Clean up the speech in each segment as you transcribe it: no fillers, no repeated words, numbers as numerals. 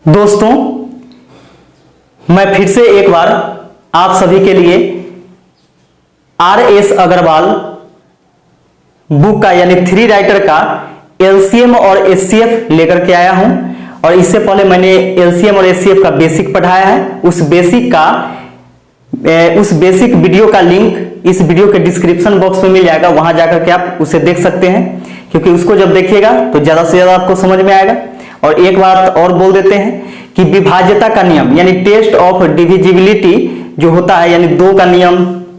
दोस्तों, मैं फिर से एक बार आप सभी के लिए RS अग्रवाल बुक का यानी थ्री राइटर का LCM और HCF लेकर के आया हूं। और इससे पहले मैंने LCM और HCF का बेसिक पढ़ाया है। उस बेसिक वीडियो का लिंक इस वीडियो के डिस्क्रिप्शन बॉक्स में मिल जाएगा, वहां जाकर के आप उसे देख सकते हैं, क्योंकि उसको जब देखिएगा तो ज्यादा से ज्यादा आपको समझ में आएगा। और एक बात और बोल देते हैं कि विभाज्यता का नियम यानी टेस्ट ऑफ डिविजिबिलिटी जो होता है, यानी दो का नियम,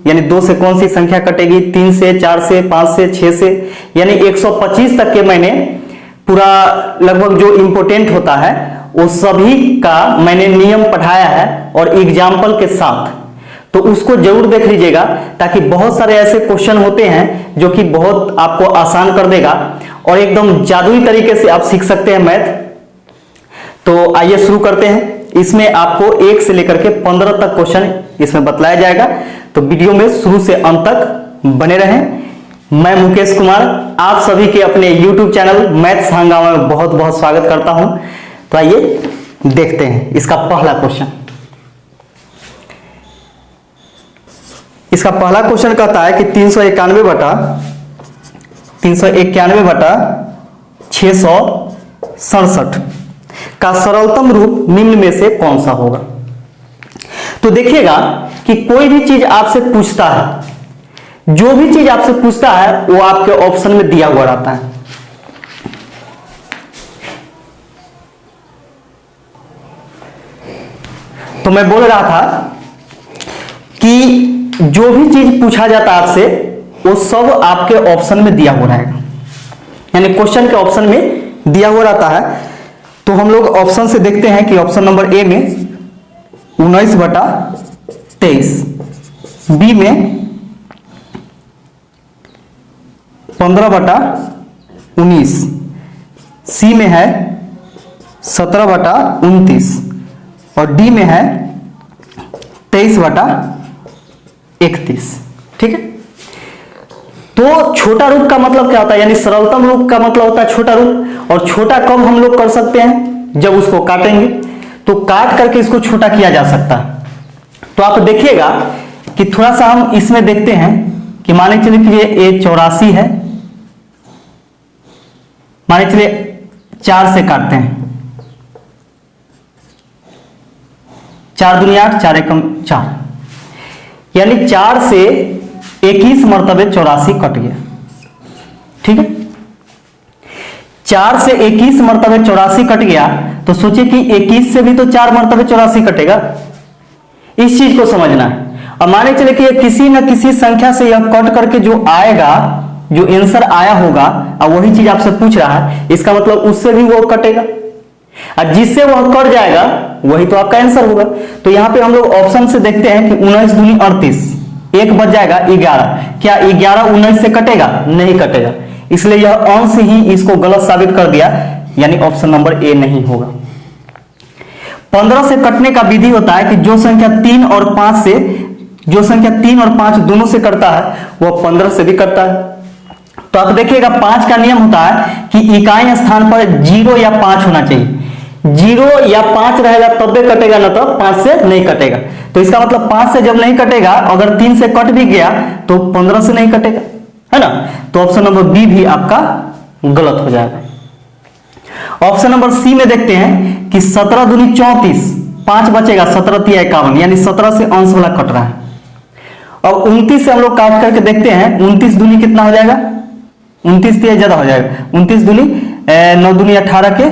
यानी दो से कौन सी संख्या कटेगी, 3 से, 4 से, 5 से, 6 से, यानी 125 तक के मैंने पूरा लगभग जो इंपोर्टेंट होता है वो सभी का मैंने नियम पढ़ाया है और एग्जाम्पल के साथ। तो उसको जरूर देख लीजिएगा, ताकि बहुत सारे ऐसे क्वेश्चन होते हैं जो कि बहुत आपको आसान कर देगा और एकदम जादुई तरीके से आप सीख सकते हैं मैथ। तो आइए शुरू करते हैं। इसमें आपको 1 से लेकर के 15 तक क्वेश्चन इसमें बतलाया जाएगा, तो वीडियो में शुरू से अंत तक बने रहें। मैं मुकेश कुमार आप सभी के अपने YouTube चैनल मैथ्स हंगामा में बहुत बहुत स्वागत करता हूं। तो आइए देखते हैं इसका पहला क्वेश्चन। इसका पहला क्वेश्चन कहता है कि 391 बटा 667 का सरलतम रूप निम्न में से कौन सा होगा। तो देखिएगा कि कोई भी चीज आपसे पूछता है, जो भी चीज आपसे पूछता है वो आपके ऑप्शन में दिया हुआ रहता है। तो मैं बोल रहा था कि जो भी चीज पूछा जाता है आपसे वो सब आपके ऑप्शन में दिया हुआ रहेगा, यानी क्वेश्चन के ऑप्शन में दिया हुआ रहता है। तो हम लोग ऑप्शन से देखते हैं कि ऑप्शन नंबर ए में 19 बटा 23, बी में 15 बटा 19, सी में है 17 बटा 29 और डी में है 23 बटा 31। ठीक है। तो छोटा रूप का मतलब क्या होता है, यानी सरलतम रूप का मतलब होता है छोटा रूप। और छोटा कब हम लोग कर सकते हैं, जब उसको काटेंगे, तो काट करके इसको छोटा किया जा सकता है। तो आप देखिएगा कि थोड़ा सा हम इसमें देखते हैं कि माने चलिए कि ये 84 है, माने चलिए 4 से काटते हैं, 4 दूनी 8, 4 एकम 4, यानी 4 से 21 मरतबे 84 कट गया। ठीक है। 4 से 21 मरतबे 84 कट गया, तो सोचिए कि 21 से भी तो 4 मरतबे 84 कटेगा। इस चीज को समझना है। और माने चले कि किसी न किसी संख्या से यह कट करके जो आएगा, जो आंसर आया होगा, और वही चीज आपसे पूछ रहा है, इसका मतलब उससे भी वो कटेगा, और जिससे वह कट जाएगा वही तो आपका आंसर होगा। तो यहां पे हम लोग ऑप्शन से देखते हैं कि 19 दूनी 38, एक बच जाएगा 11। क्या 11 19 से कटेगा? नहीं कटेगा, इसलिए यह अंश ही इसको गलत साबित कर दिया, यानी ऑप्शन नंबर ए नहीं होगा। 15 से कटने का विधि होता है कि जो संख्या 3 और 5 दोनों से कटता है वह 15 से भी कटता है। तो आप देखिएगा 5 का नियम होता है कि इकाई स्थान पर 0 या 5 होना चाहिए। 0 या 5 रहेगा तब भी कटेगा, ना तो 5 से नहीं कटेगा। तो इसका मतलब 5 से जब नहीं कटेगा, अगर 3 से कट भी गया तो 15 से नहीं कटेगा, है ना। तो ऑप्शन नंबर बी भी आपका गलत हो जाएगा। ऑप्शन नंबर सी में देखते हैं कि 17 दूनी 34, 5 बचेगा, 17 तिया 51, यानी 17 से अंश वाला कट रहा है। अब 29 से हम लोग काट करके देखते हैं, 29 दूनी कितना हो जाएगा, 29 तिया ज्यादा हो जाएगा, 29 दूनी 9 दूनी 18 के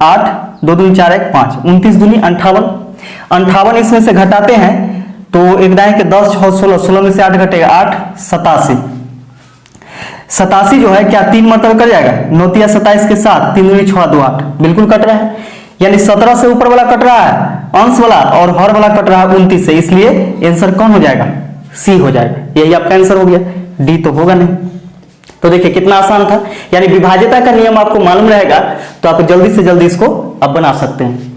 8, 2 दूनी 4 1 5, 29 दूनी 58, इसमें से घटाते हैं तो एक दाएं के 10 6 16, 16 में से 8 घटेगा 8, 87 जो है क्या 3 मरतबे कर जाएगा, 9 तिया 27 के साथ, 3 दूनी 6 2 8, बिल्कुल कट रहा है। यानी 17 से ऊपर वाला कट रहा है अंश वाला, और हर वाला कट रहा है 29 से, इसलिए आंसर कौन हो जाएगा, सी हो जाएगा। यही आपका आंसर हो गया, डी तो होगा नहीं। तो देखिए कितना आसान था, यानी विभाज्यता का नियम आपको मालूम रहेगा तो आप जल्दी से जल्दी इसको अब बना सकते हैं।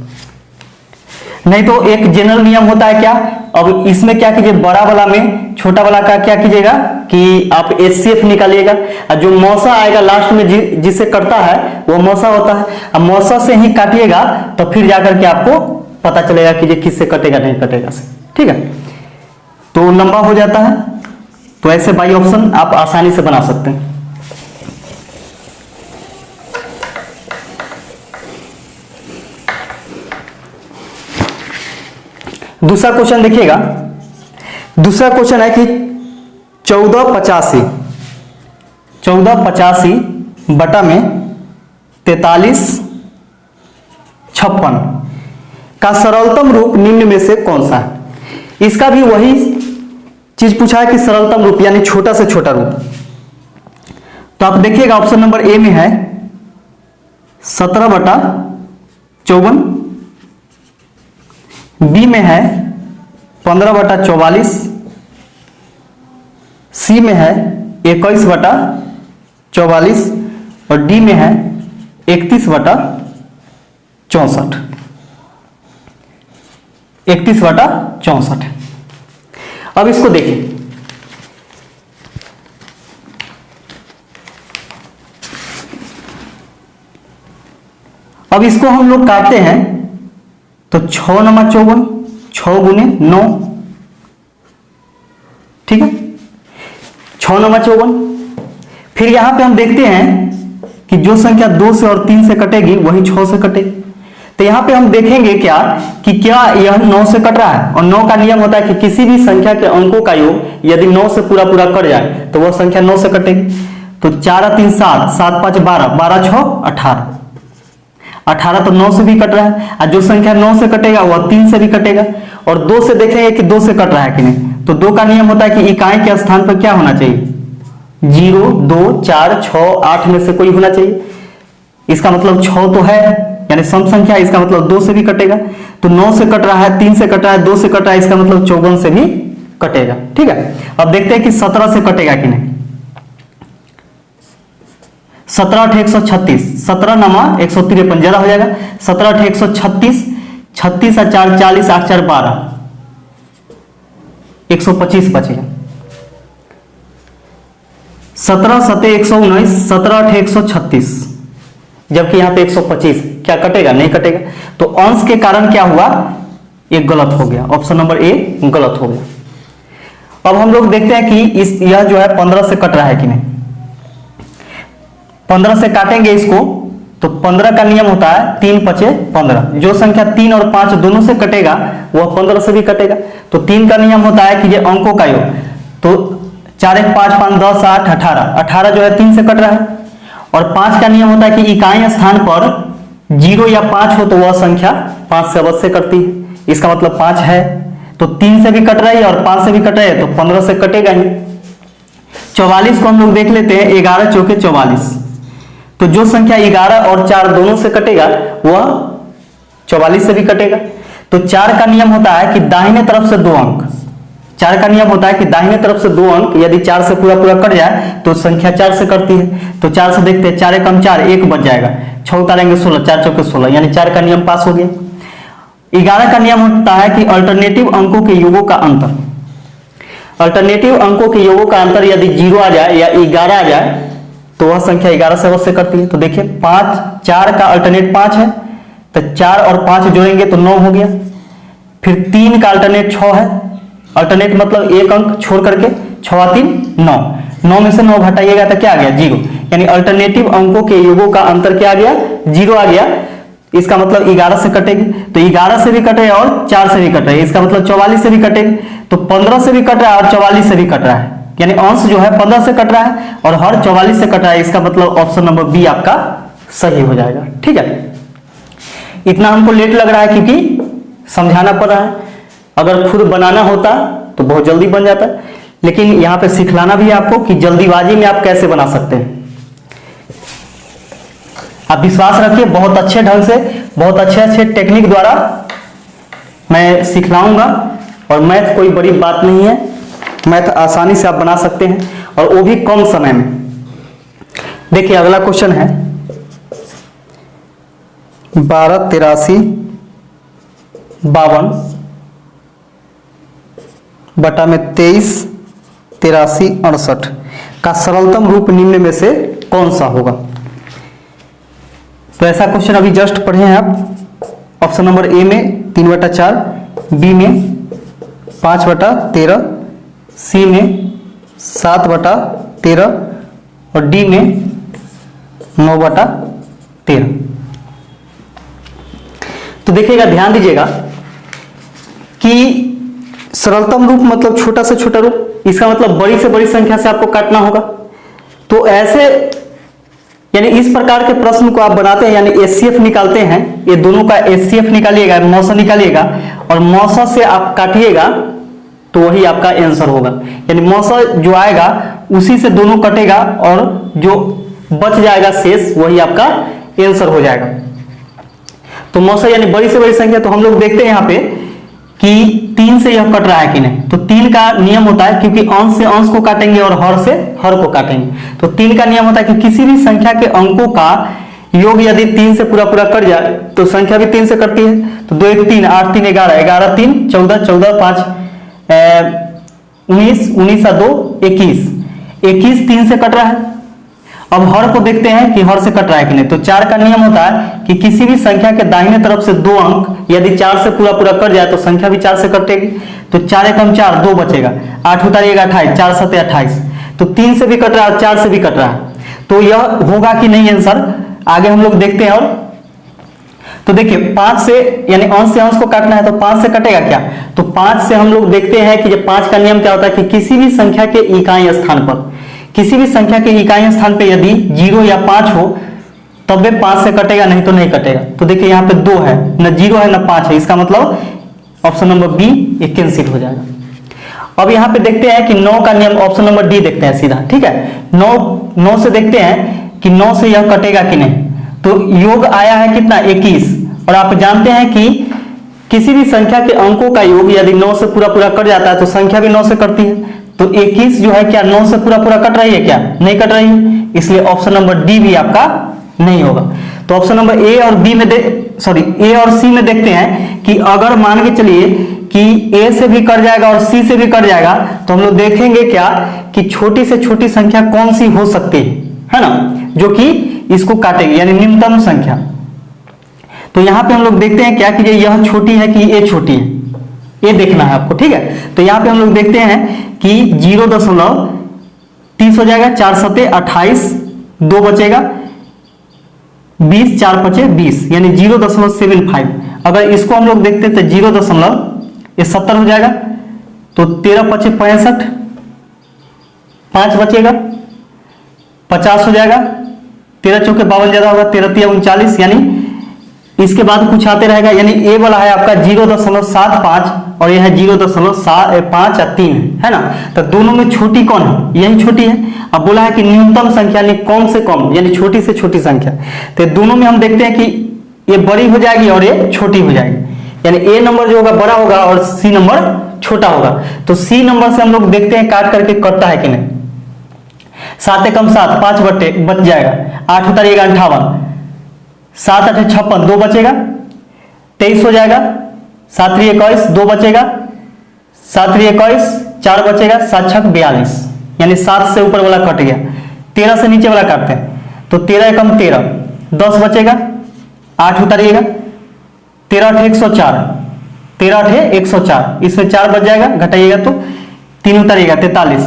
नहीं तो एक जनरल नियम होता है क्या, अब इसमें क्या कीजिए, बड़ा वाला में छोटा वाला का क्या कीजिएगा, कि आप HCF निकालिएगा, और जो मौसा आएगा लास्ट में जिससे कटता है वो मौसा होता है। अब मौसा से ही काटिएगा तो फिर जाकर के आपको पता चलेगा कि ये किससे कटेगा नहीं कटेगा से, ठीक है। तो लंबा हो जाता है, तो ऐसे बाई ऑप्शन आप आसानी से बना सकते हैं। दूसरा क्वेश्चन देखिएगा, दूसरा क्वेश्चन है कि 1485 बटा में 4356 का सरलतम रूप निम्न में से कौन सा है। इसका भी वही चीज पूछा है कि सरलतम रूप यानी छोटा से छोटा रूप। तो आप देखिएगा ऑप्शन नंबर ए में है 17/54, बी में है 15/44, सी में है 21/44 और डी में है 31/64। 31/64। अब इसको देखिए, अब इसको हम लोग काटते हैं तो 6 × 54, 6 × 9, ठीक है, 6 × 54। फिर यहां पे हम देखते हैं कि जो संख्या 2 से और 3 से कटेगी वही 6 से कटेगी। तो यहां पे हम देखेंगे क्या कि क्या यह 9 से कट रहा है, और 9 का नियम होता है कि किसी भी संख्या के अंकों का योग यदि 9 से पूरा पूरा कट जाए तो वह संख्या 9 से कटेगी। तो 4 × 3 7, 7 × 5 12, 12 × 6 18, 18 तो 9 से भी कट रहा है, और जो संख्या 9 से कटेगा वह 3 से भी कटेगा। और 2 से देखेंगे कि 2 से कट रहा है कि नहीं, तो 2 का नियम होता है कि इकाई के स्थान पर क्या होना चाहिए, 0 2 4 6 8 में से कोई होना चाहिए। इसका मतलब 6 तो है यानी सम संख्या, इसका मतलब 2 से भी कटेगा। तो 9 से कट रहा है, 3 से कट रहा है, 2 से कट रहा है, इसका मतलब 54 से भी कटेगा, ठीक है। अब देखते हैं कि 17 से कटेगा कि नहीं। 17 × 8 136, 17 नमा 153 ज्यादा हो जाएगा। 17 × 8 136, 36 × 4 40, 8 × 4 12, 125 बचेगा। 17 × 7 119, 17 × 8 136, जबकि यहां पे 125, क्या कटेगा नहीं कटेगा। तो अंश के कारण क्या हुआ, एक गलत हो गया, ऑप्शन नंबर ए गलत हो गया। अब हम लोग देखते हैं कि यह जो है 15 से कट रहा है कि नहीं। 15 से काटेंगे इसको तो 15 का नियम होता है 3 × 5 = 15। जो संख्या 3 और 5 दोनों से कटेगा वह 15 से भी कटेगा। तो 3 का नियम होता है कि ये अंकों का योग, तो 4 × 1 5 5 10 8 18, 18 जो है 3 से कट रहा है। और 5 का नियम होता है कि इकाई स्थान पर 0 या 5 हो तो वह संख्या 5 से अवश्य कटती है। इसका मतलब 5 है, तो 3 से भी कट रही है और 5 से भी कट रही है, तो 15 से कटेगा ही। 44 को हम लोग देख लेते हैं, 11 × 4 = 44। तो जो संख्या 11 और 4 दोनों से कटेगा वह 44 से भी कटेगा। तो 4 का नियम होता है कि दाहिने तरफ से 2 अंक, 4 का नियम होता है कि दाहिने तरफ से 2 अंक यदि 4 से पूरा पूरा कट जाए तो संख्या 4 से कटती है। तो 4 से देखते हैं, 4 × 1 = 4, 1 बच जाएगा, 6 उतारेंगे 16, 4 × 4 = 16, यानी 4 का नियम पास हो गया। 11 का नियम होता है कि अल्टरनेटिव अंकों के योगों का अंतर, अल्टरनेटिव अंकों के योगों का अंतर यदि 0 आ जाए या 11 आ जाए तो वह संख्या 11 से अवश्य करती है। तो देखिए 5, 4 का अल्टरनेट 5 है, तो 4 और 5 जोड़ेंगे तो 9 हो गया। फिर 3 का अल्टरनेट 6 है, अल्टरनेट मतलब एक अंक छोड़ करके, 6 × 3 = 9, 9 में से 9 घटाइएगा तो क्या आ गया, 0। यानी अल्टरनेटिव अंकों के योगों का अंतर क्या आ गया, 0 आ गया। इसका मतलब 11 से कटेगी, तो 11 से भी कटे और 4 से भी कट रही है, इसका मतलब 44 से भी कटेगी। तो 15 से भी कट रहा है और 44 से भी कट रहा है, यानी अंश जो है 15 से कट रहा है और हर 44 से कट रहा है। इसका मतलब ऑप्शन नंबर बी आपका सही हो जाएगा, ठीक है। इतना हमको लेट लग रहा है क्योंकि समझाना पड़ रहा है। अगर खुद बनाना होता तो बहुत जल्दी बन जाता, लेकिन यहां पे सिखलाना भी है आपको कि जल्दीबाजी में आप कैसे बना सकते हैं। आप विश्वास रखिए, बहुत अच्छे ढंग से, बहुत अच्छे टेक्निक द्वारा मैं सिखलाऊंगा। और मैथ कोई बड़ी बात नहीं है, मैथ आसानी से आप बना सकते हैं और वो भी कम समय में। देखिए अगला क्वेश्चन है 12 83 52 बटा में 23 83 68 का सरलतम रूप निम्न में से कौन सा होगा। तो ऐसा क्वेश्चन अभी जस्ट पढ़े हैं आप। ऑप्शन नंबर ए में 3/4, बी में 5/13, सी में 7/13 और डी में 9/13। तो देखिएगा, ध्यान दीजिएगा कि सरलतम रूप मतलब छोटा से छोटा रूप, इसका मतलब बड़ी से बड़ी संख्या से आपको काटना होगा। तो ऐसे यानी इस प्रकार के प्रश्न को आप बनाते हैं, यानी एचसीएफ निकालते हैं, ये दोनों का एचसीएफ निकालिएगा, मौसा निकालिएगा और मौसा से आप काटिएगा तो वही आपका आंसर होगा। यानी मौसा जो आएगा उसी से दोनों कटेगा और जो बच जाएगा शेष वही आपका आंसर हो जाएगा। तो मौसा यानी बड़ी से बड़ी संख्या। तो हम लोग देखते हैं यहाँ पे कि 3 से यह कट रहा है कि नहीं। तो 3 का नियम होता है, क्योंकि अंश से अंश को काटेंगे और हर से हर को काटेंगे, तो 3 का नियम होता है कि किसी भी संख्या के अंकों का योग यदि 3 से पूरा पूरा कट जाए तो संख्या भी 3 से कटती है। तो 2 1 3, 8 3 11, 11 3 14, 14 5 19, 19 2 21, 21 3 से कट रहा है। अब हर को देखते हैं कि हर से कट रहा है कि नहीं। तो 4 का नियम होता है कि किसी भी संख्या के दाहिने तरफ से 2 अंक यदि 4 से पूरा पूरा कट जाए तो संख्या भी 4 से कटेगी। तो 4 एकम 4, 2 बचेगा, 8 उतारिएगा 28, 4 7 28। तो 3 से भी कट रहा है और 4 से भी कट रहा है। तो यह होगा कि नहीं आंसर, आगे हम लोग देखते हैं। और तो देखिए 5 से यानी अंश से अंश को काटना है तो 5 से कटेगा क्या। तो 5 से हम लोग देखते हैं कि जब 5 का नियम क्या होता है कि किसी भी संख्या के इकाई स्थान पर, किसी भी संख्या के इकाई स्थान पे यदि 0 या 5 हो तब वे 5 से कटेगा, नहीं तो नहीं कटेगा। तो देखिए यहाँ पे 2 है, न 0 है न 5 है, इसका मतलब ऑप्शन नंबर बी ये कैंसिल हो जाएगा। अब यहाँ पे देखते हैं कि 9 का नियम, ऑप्शन नंबर डी देखते हैं सीधा, ठीक है। 9 से देखते हैं कि 9 से यह कटेगा कि नहीं। तो योग आया है कितना, 21, और आप जानते हैं कि किसी भी संख्या के अंकों का योग यदि 9 से पूरा पूरा कट जाता है तो संख्या भी 9 से कटती है। तो 21 जो है क्या 9 से पूरा पूरा कट रही है क्या, नहीं कट रही है, इसलिए ऑप्शन नंबर डी भी आपका नहीं होगा। तो ऑप्शन नंबर ए और बी में ए और सी में देखते हैं कि अगर मान के चलिए कि ए से भी कट जाएगा और सी से भी कट जाएगा तो हम लोग देखेंगे क्या कि छोटी से छोटी संख्या कौन सी हो सकती है ना, जो कि इसको काटेगी, यानी निम्नतम संख्या। तो यहां पे हम लोग देखते हैं क्या कि यह छोटी है कि ये छोटी है, ये देखना है आपको, ठीक है। तो यहाँ पे हम लोग देखते हैं कि 0.30 हो जाएगा, 4 7 28, 2 बचेगा, 20 4 5 20 यानी 0.75। अगर इसको हम लोग देखते हैं तो 0.70 हो जाएगा। तो 13 5 65, 5 बचेगा, 50 हो जाएगा, 13 चौके 52 ज्यादा होगा, 13 3 39, यानी इसके बाद कुछ आते रहेगा। यानी ए वाला है आपका 0.75 और यह है 0.5 है ना। तो दोनों में छोटी कौन है, यही छोटी है। अब बोला है कि न्यूनतम संख्या यानी कम से कम, यानी छोटी से छोटी संख्या। तो दोनों में हम देखते हैं कि ये बड़ी हो जाएगी और ये छोटी हो जाएगी, यानी ए नंबर जो होगा बड़ा होगा और सी नंबर छोटा होगा। तो सी नंबर से हम लोग देखते हैं काट करके कटता है कि नहीं। 7 एकम 7, 5 बच जाएगा, 8 उतारिएगा 58, 7 8 56, 2 बचेगा, 23 हो जाएगा, 7 3 21, 2 बचेगा, 7 3 21, 4 बचेगा, 7 6 42, यानी 7 से ऊपर वाला कट गया। 13 से नीचे वाला काटते हैं तो 13 एकम 13, 10 बचेगा, 8 उतारिएगा, 13 8 104, 13 8 104, इसमें 4 बच जाएगा, घटाइएगा तो 3 उतारिएगा 43,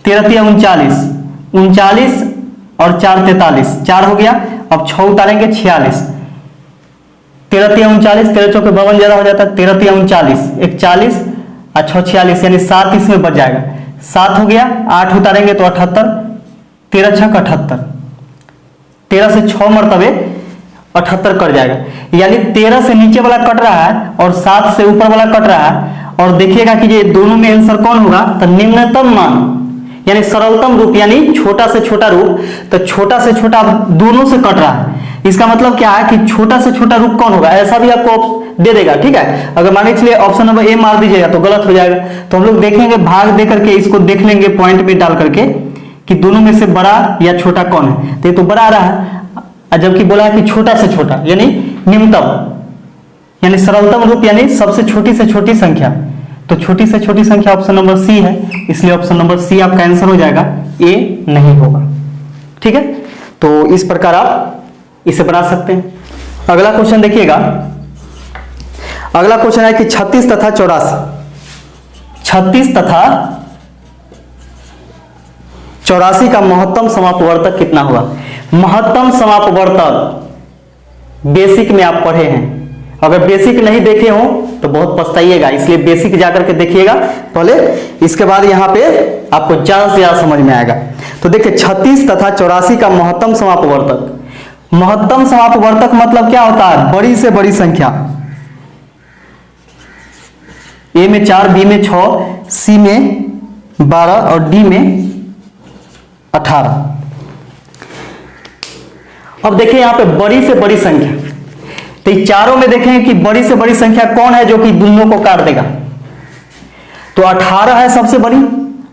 13 3 39, 39 और 4 43, 4 हो गया। अब 6 उतारेंगे 46, 13 3 39, 13 चौके 52 ज्यादा हो जाता है, 13 3 39, 41 और 6 46, यानी 7 इसमें बच जाएगा, 7 हो गया। 8 उतारेंगे तो 78, 13 6 78, 13 से 6 मरतबे 78 कट जाएगा, यानी 13 से नीचे वाला कट रहा है और 7 से ऊपर वाला कट रहा है। और देखिएगा कि ये दोनों में आंसर कौन होगा, तो निम्नतम मान यानी सरलतम रूप, यानी छोटा से छोटा रूप। तो छोटा से छोटा दोनों से कट रहा है, इसका मतलब क्या है कि छोटा से छोटा रूप कौन होगा, ऐसा भी आपको दे देगा, ठीक है। अगर मान के चलिए ऑप्शन नंबर ए मार दीजिएगा तो गलत हो जाएगा। तो हम लोग देखेंगे भाग दे करके, इसको देख लेंगे पॉइंट में डाल करके कि दोनों में से बड़ा या छोटा कौन है। तो ये तो बड़ा आ रहा है, जबकि बोला है कि छोटा से छोटा यानी निम्नतम, यानी सरलतम रूप यानी सबसे छोटी से छोटी संख्या। तो छोटी से छोटी संख्या ऑप्शन नंबर सी है, इसलिए ऑप्शन नंबर सी आपका आंसर हो जाएगा, ए नहीं होगा। ठीक है, तो इस प्रकार आप इसे बना सकते हैं। अगला क्वेश्चन देखिएगा, अगला क्वेश्चन है कि 36 तथा 84 का महत्तम समापवर्तक कितना हुआ। महत्तम समापवर्तक बेसिक में आप पढ़े हैं, अगर बेसिक नहीं देखे हो तो बहुत पछताइएगा, इसलिए बेसिक जाकर के देखिएगा पहले, इसके बाद यहां पे आपको ज्यादा से ज्यादा समझ में आएगा। तो देखिए 36 तथा 84 का महत्तम समापवर्तक, महत्तम समापवर्तक मतलब क्या होता है, बड़ी से बड़ी संख्या, ए में 4, बी में 6, सी में 12 और डी में 18। अब देखिए यहां पे बड़ी से बड़ी संख्या, तो ये चारों में देखें कि बड़ी से बड़ी संख्या कौन है जो कि दोनों को काट देगा, तो 18 है सबसे बड़ी।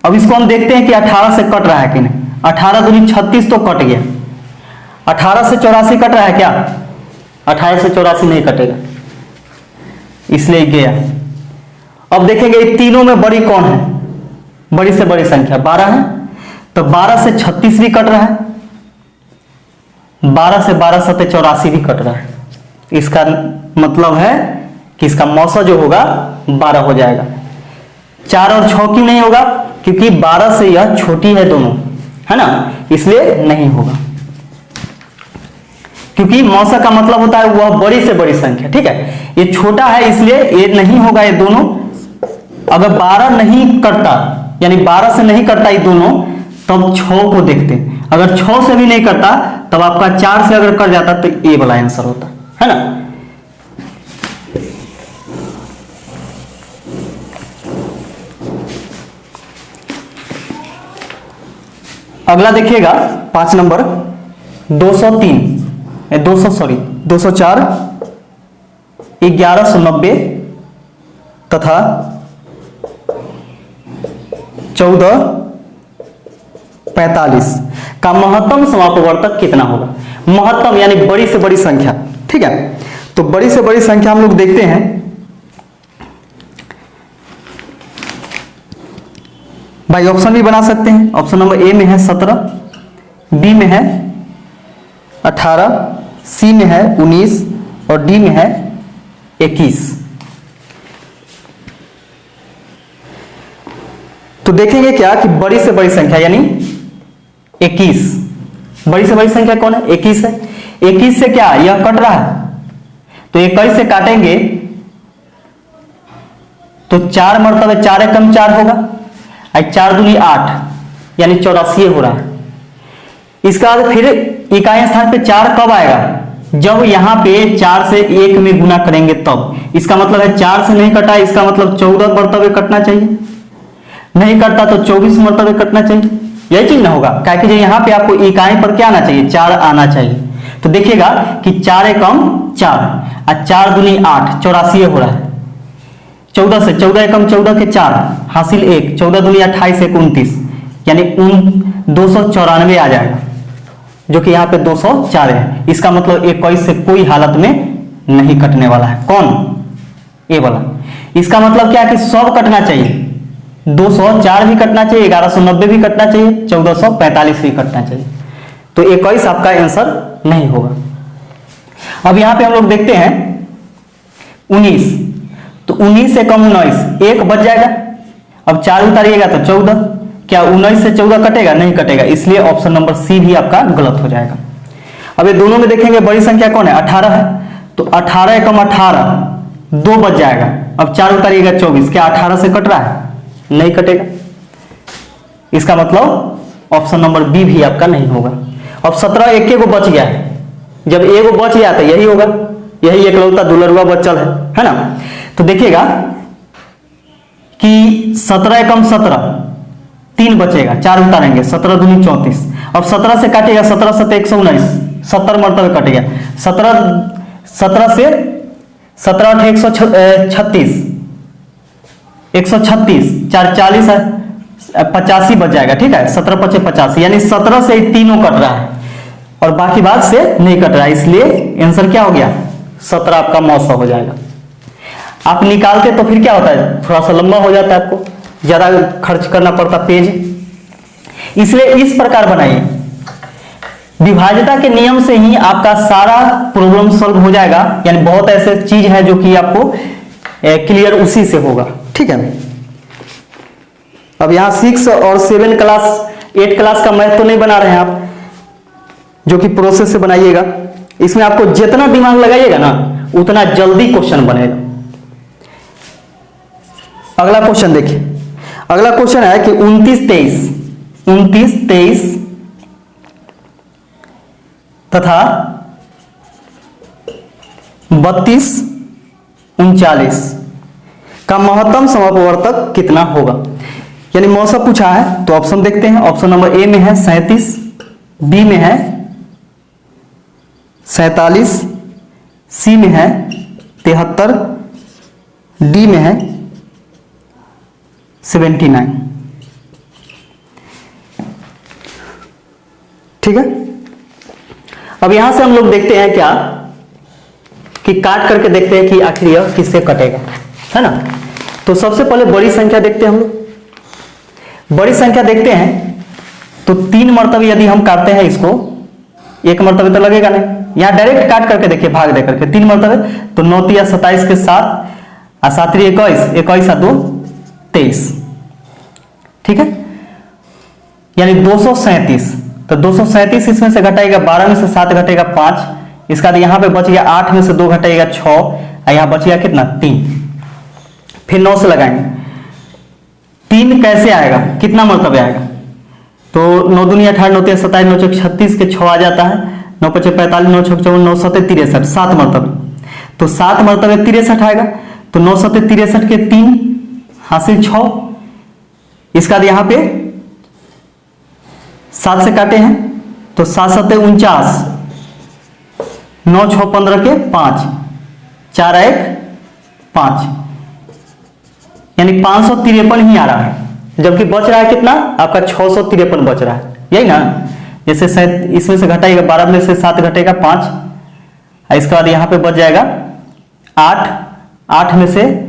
अब इसको हम देखते हैं कि 18 से कट रहा है कि नहीं। 18 दूनी 36 तो कट गया, 18 से 84 कट रहा है क्या, 18 से 84 नहीं कटेगा, इसलिए गया। अब देखेंगे ये तीनों में बड़ी कौन है, बड़ी से बड़ी संख्या 12 है, तो 12 से 36 भी कट रहा है, 12 से 12 सते 84 भी कट रहा है। इसका मतलब है कि इसका मौसा जो होगा 12 हो जाएगा। 4 और 6 क्यों नहीं होगा, क्योंकि 12 से यह छोटी है दोनों, है ना, इसलिए नहीं होगा, क्योंकि मौसा का मतलब होता है वह बड़ी से बड़ी संख्या। ठीक है, ये छोटा है इसलिए ये नहीं होगा। ये दोनों अगर 12 नहीं करता, यानी 12 से नहीं करता ये दोनों, तब 6 को देखते हैं। अगर 6 से भी नहीं करता तब आपका 4 से अगर कर जाता तो ए वाला आंसर होता है ना। अगला देखिएगा 5 नंबर 204, 1190 तथा 1445 का महत्तम समापवर्तक कितना होगा। महत्तम यानी बड़ी से बड़ी संख्या। ठीक है, तो बड़ी से बड़ी संख्या हम लोग देखते हैं, भाई ऑप्शन भी बना सकते हैं। ऑप्शन नंबर ए में है 17, बी में है 18, सी में है 19 और डी में है 21। तो देखेंगे क्या कि बड़ी से बड़ी संख्या यानी 21, बड़ी से बड़ी संख्या कौन है, 21 है। 21 से क्या यह कट रहा है, तो 21 से काटेंगे तो 4 मरतबे 4 एकम 4 होगा, 4 दूनी 8 यानी 84 हो रहा है। इसका बाद फिर इकाई स्थान पे 4 कब आएगा, जब यहां पे 4 से 1 में गुना करेंगे तब। इसका मतलब है 4 से नहीं कटा, इसका मतलब 14 मरतबे कटना चाहिए, नहीं करता तो 24 मरतबे कटना चाहिए, यही चीज ना होगा। क्या कि यहाँ पे आपको इकाई पर क्या आना चाहिए, 4 आना चाहिए। तो देखिएगा कि 4 एकम 4 और 4 दूनी 8 84 हो रहा है। 14 से 14 एकम 14 के 4 हासिल 1, 14 दूनी 28 1 29 यानी 294 आ जाएगा, जो कि यहाँ पे 204 है। इसका मतलब 21 से कोई हालत में नहीं कटने वाला है, कौन, ए वाला। इसका मतलब क्या है कि सब कटना चाहिए, 204 भी कटना चाहिए, 1190 भी कटना चाहिए, 1445 भी कटना चाहिए। तो 21 आपका आंसर नहीं होगा। अब यहां पे हम लोग देखते हैं 19, तो 19 से कम 19 1 बच जाएगा। अब 4 उतारिएगा तो 14, क्या 19 से 14 कटेगा, नहीं कटेगा, इसलिए ऑप्शन नंबर सी भी आपका गलत हो जाएगा। अब ये दोनों में देखेंगे बड़ी संख्या कौन है, 18 है, तो 18 एकम 18 2 बच जाएगा। अब 4 उतारिएगा 24, क्या 18 से कट रहा है, नहीं कटेगा, इसका मतलब ऑप्शन नंबर बी भी आपका नहीं होगा। अब 17 एक को बच गया है, जब एगो बच गया तो यही होगा, यही एकलौता दुलरुआ बचल है ना। तो देखिएगा कि 17 एकम 17 3 बचेगा, 4 उतारेंगे, 17 दूनी 34। अब 17 से काटेगा, 17 7 119 70 मरतबे कट गया। 17 से 17 8 136 4 40 है, 85 बच जाएगा। ठीक है, 17 5 85 यानी 17 से तीनों कट रहा है और बाकी बात से नहीं कट रहा है, इसलिए आंसर क्या हो गया, 17 आपका मौसा हो जाएगा। आप निकालते तो फिर क्या होता है, थोड़ा सा लंबा हो जाता है, आपको ज्यादा खर्च करना पड़ता पेज। इसलिए इस प्रकार बनाइए, विभाज्यता के नियम से ही आपका सारा प्रॉब्लम सॉल्व हो जाएगा। यानी बहुत ऐसे चीज है जो कि आपको क्लियर उसी से होगा, ठीक है। अब यहां 6 और 7 क्लास 8 क्लास का मैथ तो नहीं बना रहे हैं आप, जो कि प्रोसेस से बनाइएगा। इसमें आपको जितना दिमाग लगाइएगा ना उतना जल्दी क्वेश्चन बनेगा। अगला क्वेश्चन देखिए, अगला क्वेश्चन है कि 29, 23 तथा 32, 39 का महत्तम समापवर्तक कितना होगा। यानी मौसम पूछा है तो ऑप्शन देखते हैं। ऑप्शन नंबर ए में है 37, बी में है 47, सी में है 73, डी में है 79। ठीक है, अब यहां से हम लोग देखते हैं क्या कि काट करके देखते हैं कि आखिर यह किससे कटेगा, है ना। तो सबसे पहले बड़ी संख्या देखते हैं हम लोग। बड़ी संख्या देखते हैं तो 3 मरतबे यदि हम काटते हैं इसको, 1 मरतबे तो लगेगा नहीं, यहां डायरेक्ट काट करके देखिए, भाग दे करके 3 मरतबे तो 9 या 27 के 7 और 7 21, 21 और 2 23, ठीक है। यानी 237, तो 237 इसमें से घटाएगा 12 में से 7 घटेगा 5, इसका यहां पे बच गया 8 में से 2 घटेगा 6 और यहां बच गया कितना 3। फिर 9 से लगाएंगे, 3 कैसे आएगा, कितना मरतबे आएगा, तो 9 दूनी 18, 9 3 27, 9 4 36 के 6 आ जाता है, 9 5 45, 9 6 54, 9 7 63, 7 मरतबे, तो 7 मरतबे 63 आएगा, तो 9 7 63 के 3 हासिल 6, इसका यहां पे 7 से काटे हैं तो 7 7 49, 9 6 15 के 5, 4 1 5, यानी 553 ही आ रहा है, जबकि बच रहा है कितना आपका 653 बच रहा है, यही ना। जैसे इसमें से घटाएगा 12 में से 7 घटेगा 5, इसके बाद यहां पे बच जाएगा 8, 8 में से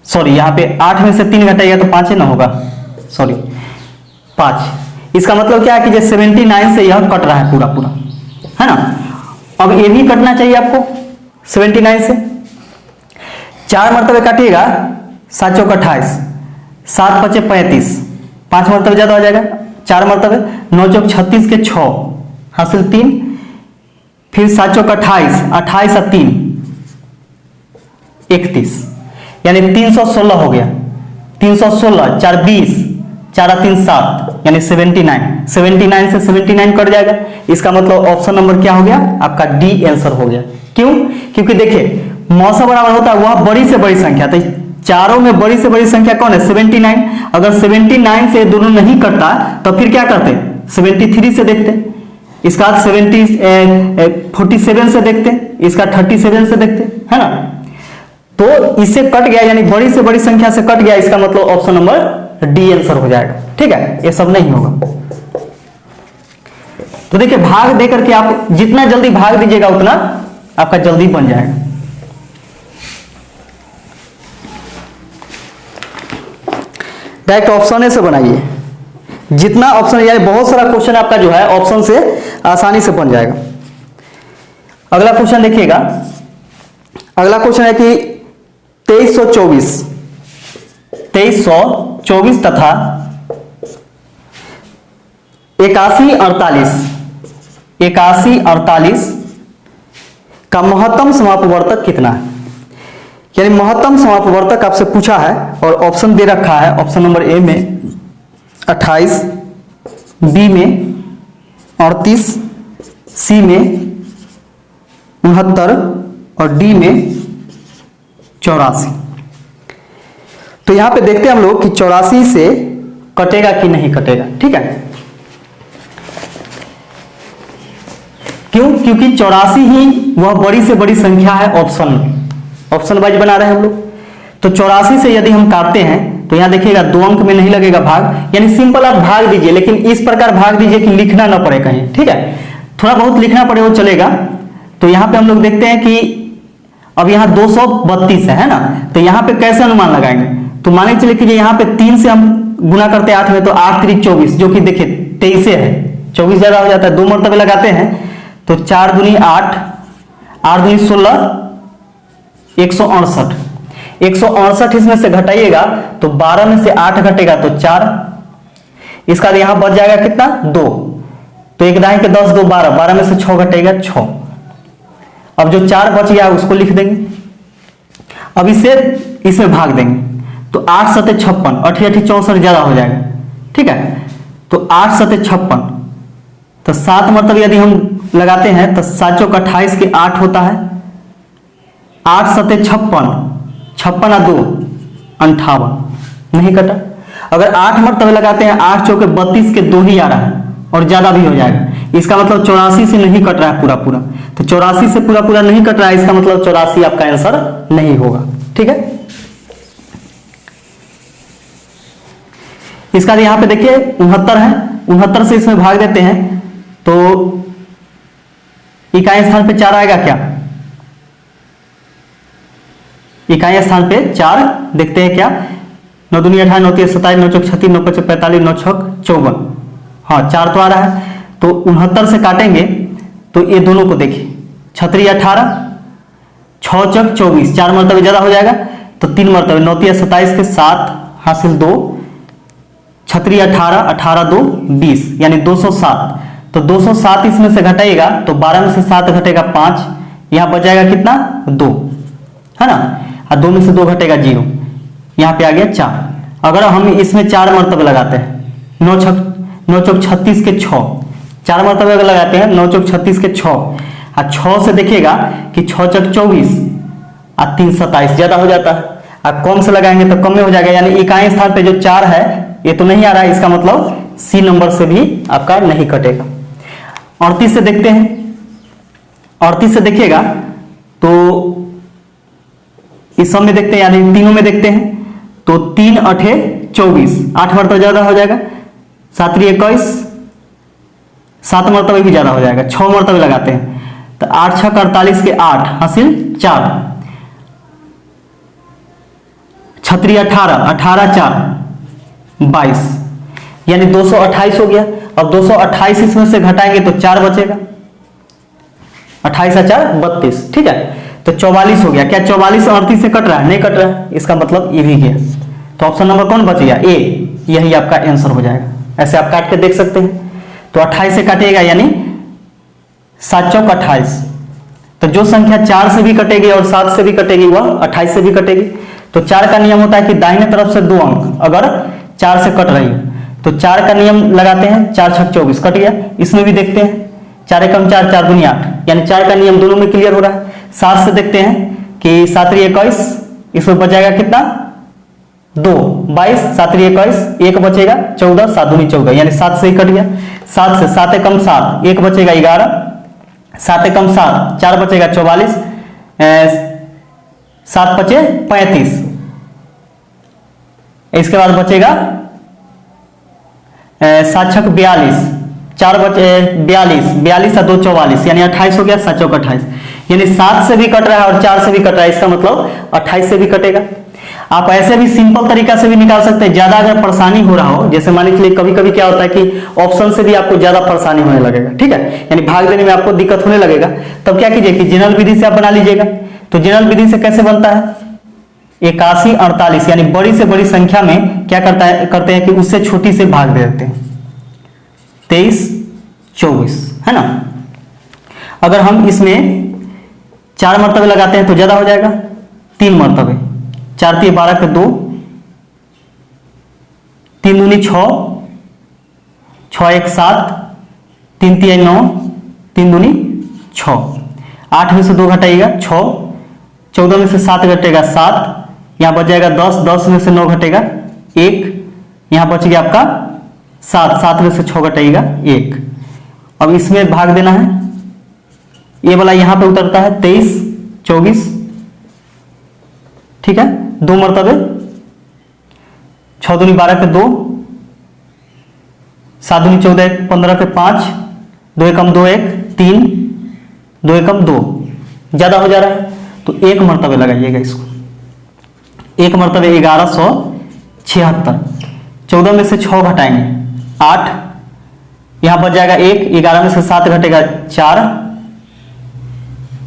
सॉरी यहां पे 8 में से 3 घटाएगा तो 5 ही ना होगा, सॉरी 5। इसका मतलब क्या है कि 79 से यह कट रहा है पूरा पूरा, है ना। अब ये भी कटना चाहिए आपको 79 से, 4 मरतबे काटिएगा 7 चौक 28, 7 5 35, 5 मरतबे ज्यादा हो जाएगा, 4 मरतबे 9 चौक 36 के 6 हासिल 3, फिर 7 चौक 28, 28 और 3 31, यानी 316 हो गया, 316, 4 20, 4 और 3 7, यानी 79, 79 से 79 कट जाएगा। इसका मतलब ऑप्शन नंबर क्या हो गया आपका डी आंसर हो गया। क्यों, क्योंकि देखिए मौसा बराबर होता है वह बड़ी से बड़ी संख्या, तो चारों में बड़ी से बड़ी संख्या कौन है 79। अगर 79 से दोनों नहीं कटता तो फिर क्या करते 73 से देखते, इसका 47 से देखते, इसका 37 से देखते, है ना। तो इससे कट गया, यानी बड़ी से बड़ी संख्या से कट गया, इसका मतलब ऑप्शन नंबर डी आंसर हो जाएगा। ठीक है, ये सब नहीं होगा। तो देखिए भाग देकर के आप जितना जल्दी भाग दीजिएगा उतना आपका जल्दी बन जाएगा। डायरेक्ट ऑप्शन ए से बनाइए, जितना ऑप्शन, यानी बहुत सारा क्वेश्चन आपका जो है ऑप्शन से आसानी से बन जाएगा। अगला क्वेश्चन देखिएगा, अगला क्वेश्चन है कि 2324 तथा 8148 का महत्तम समापवर्तक कितना है। यानी महत्तम समापवर्तक आपसे पूछा है और ऑप्शन दे रखा है। ऑप्शन नंबर ए में 28, बी में 38, सी में 69 और डी में 84। तो यहां पे देखते हैं हम लोग कि 84 से कटेगा कि नहीं कटेगा। ठीक है, क्यों, क्योंकि 84 ही वह बड़ी से बड़ी संख्या है ऑप्शन में, ऑप्शन वाइज बना रहे हैं हम लोग। तो 84 से यदि हम काटते हैं तो यहां देखिएगा 2 अंक में नहीं लगेगा भाग, यानी सिंपल आप भाग दीजिए, लेकिन इस प्रकार भाग दीजिए कि लिखना ना पड़े कहीं। ठीक है, थोड़ा बहुत लिखना पड़े वो चलेगा। तो तो यहाँ पे हम लोग देखते हैं कि अब यहाँ 232 है ना, तो यहाँ पे कैसे अनुमान लगाएंगे? तो मान के चलिए कि यहाँ पे 3 से हम गुना करते हैं 8 में, तो 8 3 24, जो कि देखिए 23 है, 24 ज्यादा हो जाता है, 2 मरतबे लगाते हैं तो 4 दूनी 8, 8 दूनी 16, 168, 168 इसमें से घटाइएगा तो 12 में से 8 घटेगा तो 4, इसका यहां बच जाएगा कितना 2, तो एक दाएं के 10 2 12, 12 में से 6 घटेगा 6। अब जो 4 बच गया उसको लिख देंगे, अब इसे इसमें भाग देंगे तो 8 7 56, 8 8 64 ज्यादा हो जाएगा, ठीक है। तो 8 7 56, तो 7 मतलब यदि हम लगाते हैं तो 7 चौक 28 के 8 होता है, 8 7 56, 56 और 2 58, नहीं कटा। अगर 8 मरतबे लगाते हैं 8 चौके 32 के 2 ही आ रहा है और ज्यादा भी हो जाएगा, इसका मतलब 84 से नहीं कट रहा है पूरा पूरा, तो 84 से पूरा पूरा नहीं कट रहा है, इसका मतलब 84 आपका आंसर नहीं होगा, ठीक है। इसका यहां पे देखिए 69 है, 69 से इसमें भाग देते हैं तो इकाई स्थान पे 4 आएगा क्या? इकाई स्थान पे 4 देखते हैं क्या, 9 दूनी 18, 9 3 27, 9 चौक 36, 9 5 45, 9 छक 54, हाँ 4 तो आ रहा है। तो 69 से काटेंगे तो ये दोनों को देखिए, 36 18, 6 चक 24, 4 मरतबे ज्यादा हो जाएगा तो 3 मरतबे, 9 3 27 के 7 हासिल 2, 36 18, 18 2 20, यानी 207। तो 207 इसमें से घटाइएगा तो 12 में से 7 घटेगा 5, यहां बच जाएगा कितना 2, है ना, और 2 में से 2 घटेगा 0, यहां पे आ गया 4। अगर हम इसमें 4 मरतबे लगाते हैं 9 चौक 36 के 6, 4 मरतबे अगर लगाते हैं 9 चौक 36 के 6, और 6 से देखिएगा कि 6 चौक 24 और 3 27 ज्यादा हो जाता है, और कम से लगाएंगे तो कम में हो जाएगा, यानी इकाई स्थान पे जो 4 है ये तो नहीं आ रहा है, इसका मतलब सी नंबर से भी आपका नहीं कटेगा। 38 से देखते हैं, 38 से देखिएगा तो इस सब में देखते हैं, यानी तीनों में देखते हैं तो 3 8 24, 8 मरतबे ज्यादा हो जाएगा, 7 3 21, 7 मरतबे भी ज्यादा हो जाएगा, 6 मरतबे लगाते हैं तो 8 6 48 के 8 हासिल 4, 36 18, 18 4 22, यानी 228 हो गया। अब 228 इसमें से घटाएंगे तो 4 बचेगा, 28 और 4 32, ठीक है, तो 44 हो गया। क्या 44 38 से कट रहा है? नहीं कट रहा है, इसका मतलब ये भी गया। तो ऑप्शन नंबर कौन बच गया? ए, यही आपका आंसर हो जाएगा। ऐसे आप काट के देख सकते हैं। तो 28 से काटिएगा यानी 7 चौक 28, तो जो संख्या 4 से भी कटेगी और 7 से भी कटेगी वह 28 से भी कटेगी। तो 4 का नियम होता है कि दाहिने तरफ से 2 अंक अगर 4 से कट रही है तो 4 का नियम लगाते हैं, 4 6 24 कट गया। इसमें भी देखते हैं 4 एकम 4, 4 दूनी 8, यानी 4 का नियम दोनों में क्लियर हो रहा है। 7 से देखते हैं कि 7 3 21, इसमें बच जाएगा कितना 2, 22, 7 3 21, 1 बचेगा 14, 7 दूनी 14, यानी 7 से ही कट गया। 7 से 7 एकम 7, 1 बचेगा 11, 7 एकम 7, 4 बचेगा 44, 7 बचे 35, इसके बाद बचेगा 7 छक 42, 4 बचे 42, 42 और 2 44, यानी 28 हो गया। 7 चौक 28, यानी 7 से भी कट रहा है और 4 से भी कट रहा है, इसका मतलब 28 से भी कटेगा। आप ऐसे भी सिंपल तरीका से भी निकाल सकते हैं। ज्यादा अगर परेशानी हो रहा हो, जैसे मान लीजिए कभी कभी क्या होता है कि ऑप्शन से भी आपको ज्यादा परेशानी होने लगेगा, ठीक है, यानी भाग देने में आपको दिक्कत होने लगेगा, तब क्या कीजिए कि जनरल विधि से आप बना लीजिएगा। तो जनरल विधि से कैसे बनता है? 81 48, यानी बड़ी से बड़ी संख्या में क्या करते हैं कि उससे छोटी से भाग दे देते हैं। 23 24 है ना। अगर हम इसमें 4 मरतबे लगाते हैं तो ज्यादा हो जाएगा, 3 मरतबे, 4 3 12 के 2, 3 दूनी 6, 6 1 7, 3 3 9, 3 दूनी 6, 8 में से 2 घटाइएगा 6, 14 में से 7 घटेगा 7, यहां बच जाएगा 10, 10 में से 9 घटेगा 1, यहां बच गया आपका 7, 7 में से 6 घटाइएगा 1। अब इसमें भाग देना है, ये वाला यहां पे उतरता है 23 24, ठीक है, 2 मरतबे, 6 दूनी 12 के 2, 7 दूनी 14 15 के 5, 2 एकम 2 1 3, 2 एकम 2, ज्यादा हो जा रहा है तो 1 मरतबे लगाइएगा इसको। 1 मरतबे 1176। 14 में से 6 घटाएंगे 8, यहां बच जाएगा 1। 11 में से 7 घटेगा 4,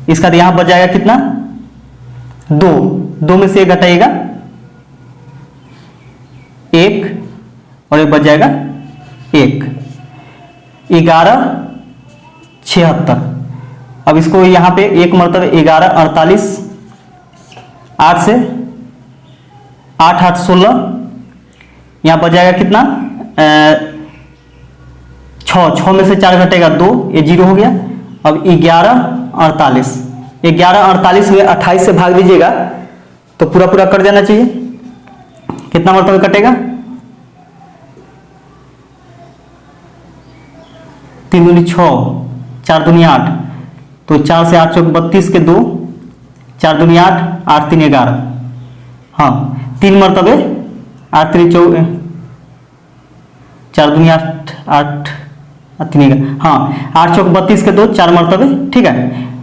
इसका यहां बच जाएगा कितना 2। 2 में से 1 घटाइएगा 1 और 1 बच जाएगा 1। 1176। अब इसको यहां पे 1 मरतबे 1148, 8 से 8 8 16, यहां बच जाएगा कितना 6। 6 में से 4 घटेगा 2, ये 0 हो गया। अब 1148, 1148 में 28 से भाग दीजिएगा तो पूरा पूरा कट जाना चाहिए। कितना मरतबे कटेगा 3 दूनी 6, 4 दूनी 8, तो 4 से 8 चौक 32 के 2, 4 दूनी 8, 8 3 11, हाँ 3 मरतबे 8 3 4 दूनी 8, 8 3 11, हाँ 8 चौक 32 के 2, 4 मरतबे, ठीक है,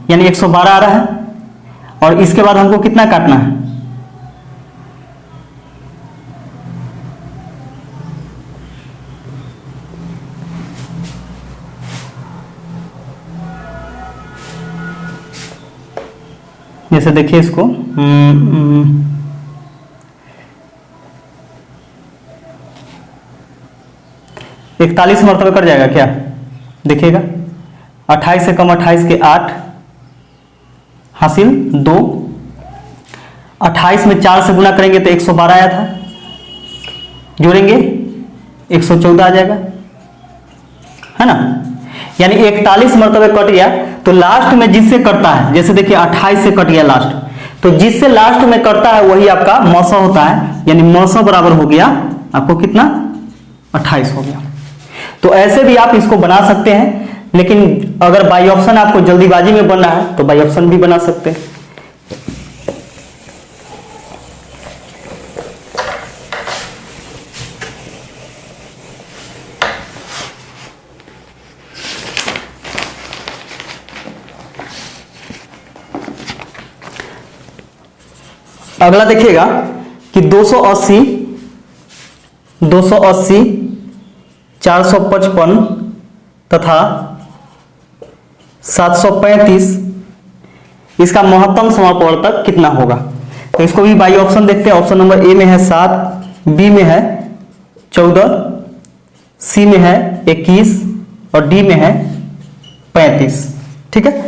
यानी 112 आ रहा है। और इसके बाद हमको कितना काटना है जैसे देखिए इसको 41 मरतबे कट जाएगा क्या, देखिएगा 28 से कम 28 के 8 हासिल 2। 28 में 4 से गुना करेंगे तो 112 आया था, जोड़ेंगे 114 आ जाएगा, है ना। यानी 41 मरतबे कट गया। तो लास्ट में जिससे कटता है, जैसे देखिए 28 से कट गया लास्ट, तो जिससे लास्ट में कटता है वही आपका मौसा होता है, यानी मौसा बराबर हो गया आपको कितना 28 हो गया। तो ऐसे भी आप इसको बना सकते हैं, लेकिन अगर बाई ऑप्शन आपको जल्दीबाजी में बनना है तो बाई ऑप्शन भी बना सकते हैं। अगला देखिएगा कि 280, 455 तथा 735, इसका महत्तम समापवर्तक कितना होगा। तो इसको भी बाई ऑप्शन देखते हैं। ऑप्शन नंबर ए में है 7, बी में है 14, सी में है 21 और डी में है 35, ठीक है।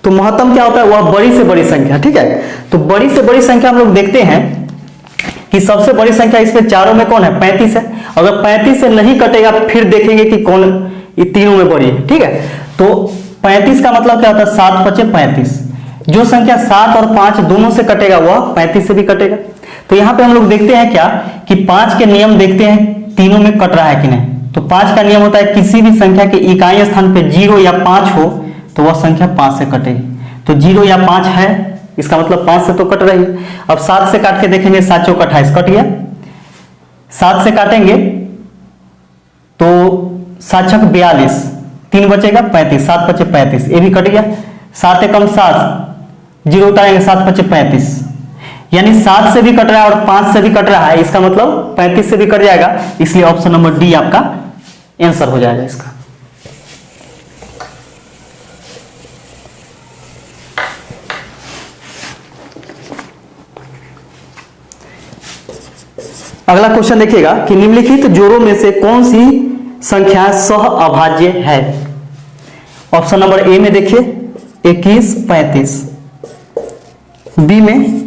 तो महत्तम क्या होता है, वह बड़ी से बड़ी संख्या, ठीक है। तो बड़ी से बड़ी संख्या हम लोग देखते हैं कि सबसे बड़ी संख्या इसमें चारों में कौन है, 35 है। अगर 35 से नहीं कटेगा फिर देखेंगे कि कौन ये तीनों में बड़ी है, ठीक है। तो 35 का मतलब क्या होता है, 7 5 35। जो संख्या 7 और 5 दोनों से कटेगा वह 35 से भी कटेगा। तो यहां पे हम लोग देखते हैं क्या कि 5 के नियम देखते हैं तीनों में कट रहा है कि नहीं। तो 5 का नियम होता है किसी भी संख्या के इकाई स्थान पे 0 या 5 हो तो वह संख्या 5 से कटेगी। तो 0 या 5 है, इसका मतलब 5 से तो कट रही है। अब 7 से काट के देखेंगे, 7 चौक 28 कट गया। 7 से काटेंगे तो 7 छक 42, 3 बचेगा 35, 7 5 35, ये भी कट गया। 7 एकम 7, 0 उतारेंगे 7 5 35, यानी 7 से भी कट रहा है और 5 से भी कट रहा है, इसका मतलब 35 से भी कट जाएगा। इसलिए ऑप्शन नंबर डी आपका आंसर हो जाएगा इसका। अगला क्वेश्चन देखिएगा कि निम्नलिखित जोड़ों में से कौन सी संख्या सह अभाज्य है। ऑप्शन नंबर ए में देखिए 21 35, बी में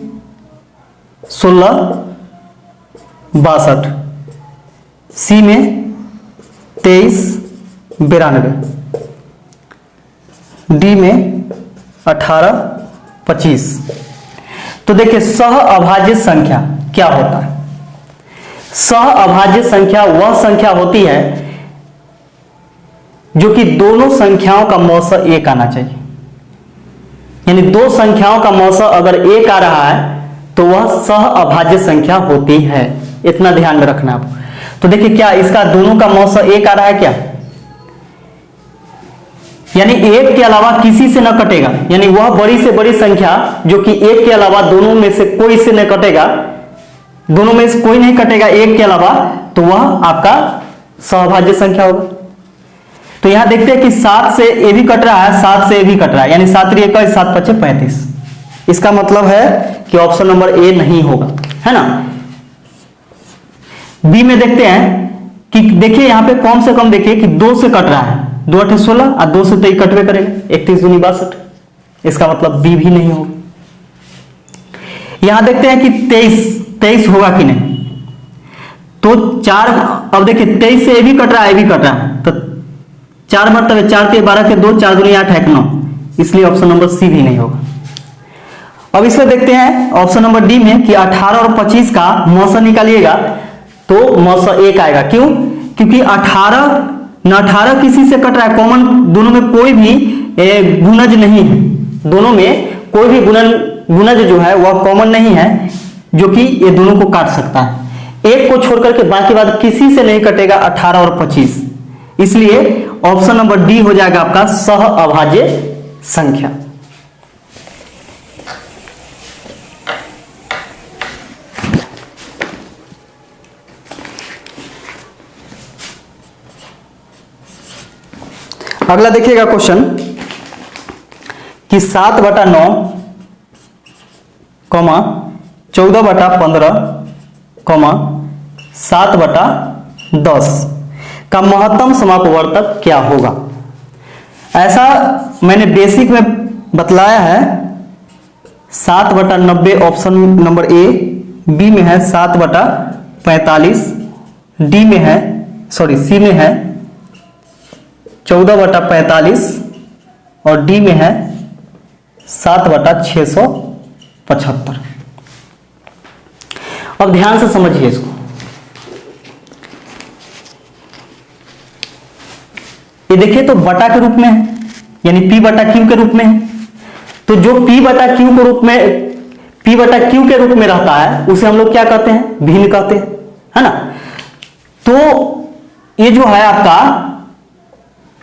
16 62, सी में 23 92, डी में 18 25। तो देखिए सह अभाज्य संख्या क्या होता है। सह अभाज्य संख्या वह संख्या होती है जो कि दोनों संख्याओं का मौसा एक आना चाहिए। यानी दो संख्याओं का मौसा अगर एक आ रहा है तो वह सह अभाज्य संख्या होती है, इतना ध्यान में रखना आप। तो देखिए क्या इसका दोनों का मौसा एक आ रहा है क्या, यानी एक के अलावा किसी से न कटेगा, यानी वह बड़ी से बड़ी संख्या जो कि एक के अलावा दोनों में से कोई से न कटेगा, दोनों में से कोई नहीं कटेगा एक के अलावा, तो वह आपका सहभाज्य संख्या होगा। तो यहां देखते हैं कि 7 से ए भी कट रहा है, 7 से ए भी कट रहा है, यानी 7 3 21 7 5 35। इसका मतलब है कि ऑप्शन नंबर ए नहीं होगा, है ना। बी में देखते हैं कि देखिए यहां पे कम से कम देखिए कि 2 से कट रहा है, 2 8 16 और 2 से तो कटवे करेगा, 31 दूनी 62। इसका मतलब बी भी नहीं होगा। यहां देखते हैं कि 23 होगा कि नहीं, तो 4, अब देखिए 23 से ए भी कट रहा है, ए भी कट रहा है, तो 4 मरतबे 4 के 12 के 2 4 दूनी 8 1 9, इसलिए ऑप्शन नंबर सी भी नहीं होगा। अब इसमें देखते हैं ऑप्शन नंबर डी में कि 18 और 25 का मौसा निकालिएगा तो मौसा 1 आएगा। क्यों? क्योंकि 18 किसी से कट रहा है, कॉमन दोनों में कोई भी गुणज नहीं है, दोनों में कोई भी गुणज जो है वह कॉमन नहीं है जो कि ये दोनों को काट सकता है। एक को छोड़कर के बाकी बात किसी से नहीं कटेगा 18 और 25, इसलिए ऑप्शन नंबर डी हो जाएगा आपका सह अभाज्य संख्या। अगला देखिएगा क्वेश्चन कि 7/9, 14/15, 7/10 का महत्तम समापवर्तक क्या होगा। ऐसा मैंने बेसिक में बतलाया है 7/90 ऑप्शन नंबर ए, बी में है 7/45, डी में है सी में है 14/45 और डी में है 7/675। अब ध्यान से समझिए इसको। ये देखिए तो बटा के रूप में है, यानी P/Q के रूप में है। तो जो P/Q के रूप में रहता है उसे हम लोग क्या कहते हैं, भिन्न कहते हैं, है ना। तो ये जो है आपका,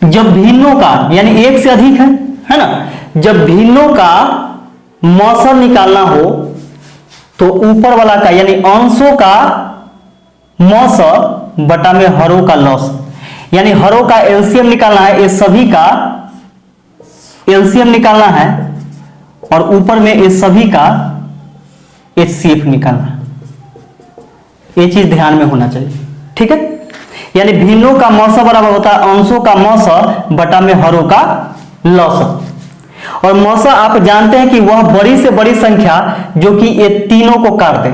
जब भिन्नों का यानी एक से अधिक है ना, जब भिन्नों का मौसम निकालना हो तो ऊपर वाला का यानी अंशों का मौसम बटा में हरों का लॉस, यानी हरों का एलसीएम निकालना है, ये सभी का एलसीएम निकालना है और ऊपर में ये सभी का एचसीएफ निकालना है। ये चीज ध्यान में होना चाहिए, ठीक है। यानी भिन्नों का मौसम बराबर होता है अंशों का मौसम बटा में हरों का लॉस। और मौसा आप जानते हैं कि वह बड़ी से बड़ी संख्या जो कि ये तीनों को काट दे।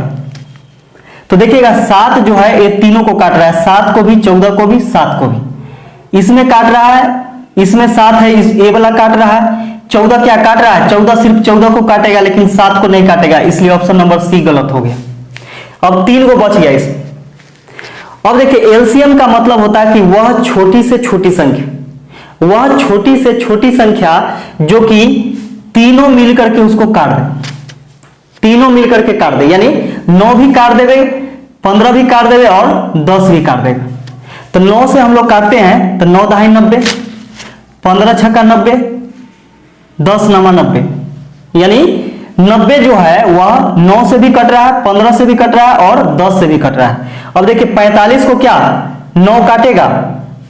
तो देखिएगा 7 जो है ये तीनों को काट रहा है, 7 को भी, 14 को भी, 7 को भी। इसमें काट रहा है, इसमें 7 है, इस ए वाला काट रहा है। 14 क्या काट रहा है, 14 सिर्फ 14 को काटेगा लेकिन 7 को नहीं काटेगा, इसलिए ऑप्शन नंबर सी गलत हो गया। अब 3 को बच गया इसमें। अब देखिए एलसीएम का मतलब होता है कि वह छोटी से छोटी संख्या, वह छोटी से छोटी संख्या जो कि तीनों मिलकर के उसको काट दे, तीनों मिलकर के काट दे, यानी 9 भी काट देवे, 15 भी काट देवे और 10 भी काट देगा। तो 9 से हम लोग काटते हैं तो 9 दहाई 90, 15 छक्का 90, 10 नमा 90, यानी 90 जो है वह 9 से भी कट रहा है, 15 से भी कट रहा है और 10 से भी कट रहा है। अब देखिए 45 को क्या 9 काटेगा,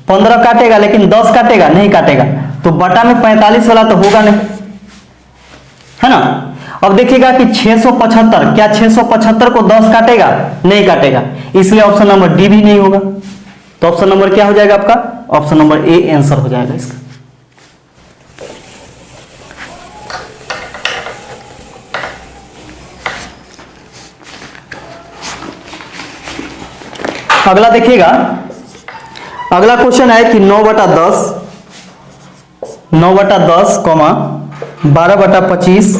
15 काटेगा लेकिन 10 काटेगा नहीं काटेगा, तो बटा में 45 वाला तो होगा नहीं, है ना। अब देखिएगा कि 675, क्या 675 को 10 काटेगा, नहीं काटेगा, इसलिए ऑप्शन नंबर डी भी नहीं होगा। तो ऑप्शन नंबर क्या हो जाएगा आपका, ऑप्शन नंबर ए आंसर हो जाएगा इसका। अगला देखिएगा, अगला क्वेश्चन है कि 9/10, 9/10, 12/25,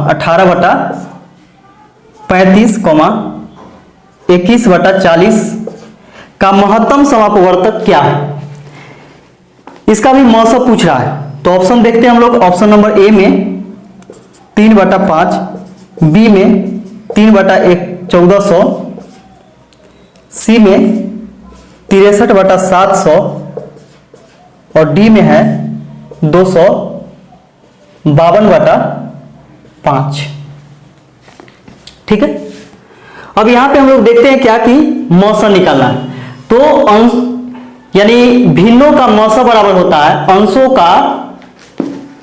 18/35, 21/40 का महत्तम समापवर्तक क्या है। इसका भी मौसम पूछ रहा है, तो ऑप्शन देखते हैं हम लोग। ऑप्शन नंबर ए में 3/5, बी में 3/1400, सी में 63/700 और डी में है 252/5। ठीक है। अब यहां पे हम लोग देखते हैं क्या कि मौसा निकालना है। तो अंश यानी भिन्नों का मौसा बराबर होता है अंशों का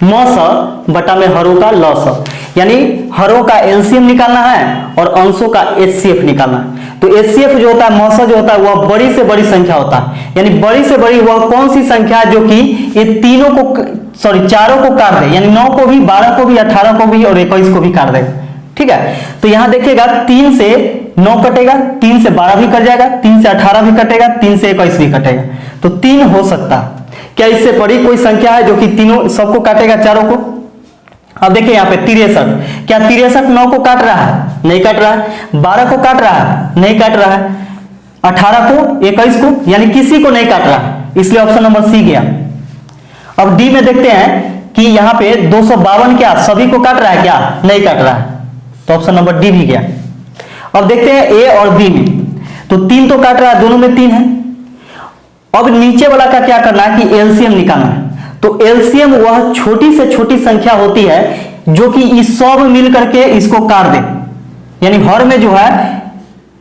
मौसा बटा में हरों का लौसा। यानी हरों का एलसीएम निकालना है और अंशों का एचसीएफ निकालना है। तो एचसीएफ जो होता है मौसा जो होता है वह बड़ी से बड़ी संख्या होता है। यानी बड़ी से बड़ी वह कौन सी संख्या है जो कि ये तीनों को चारों को काट दे, यानी 9 को भी, 12 को भी, 18 को भी और 21 को भी काट देगा। ठीक है। तो यहां देखिएगा 3 से 9 कटेगा, 3 से 12 भी कट जाएगा, 3 से 18 भी कटेगा, 3 से 21 भी कटेगा। तो 3 हो सकता है। क्या इससे बड़ी कोई संख्या है जो कि तीनों सबको काटेगा, चारों को? अब देखिए यहाँ पे 63। क्या 63 9 को काट रहा है? नहीं काट रहा है। 12 को काट रहा है? नहीं काट रहा है। 18 को, 21 को, यानी किसी को नहीं काट रहा है, इसलिए ऑप्शन नंबर सी गया। अब डी में देखते हैं कि यहाँ पे 252 क्या सभी को काट रहा है? क्या नहीं काट रहा है, तो ऑप्शन नंबर डी भी गया। अब देखते हैं ए और बी में, तो 3 तो काट रहा है, दोनों में 3 है। अब नीचे वाला का क्या करना है कि एलसीएम निकालना है। तो एलसीएम वह छोटी से छोटी संख्या होती है जो कि इस सब मिल करके इसको काट दे, यानी हर में जो है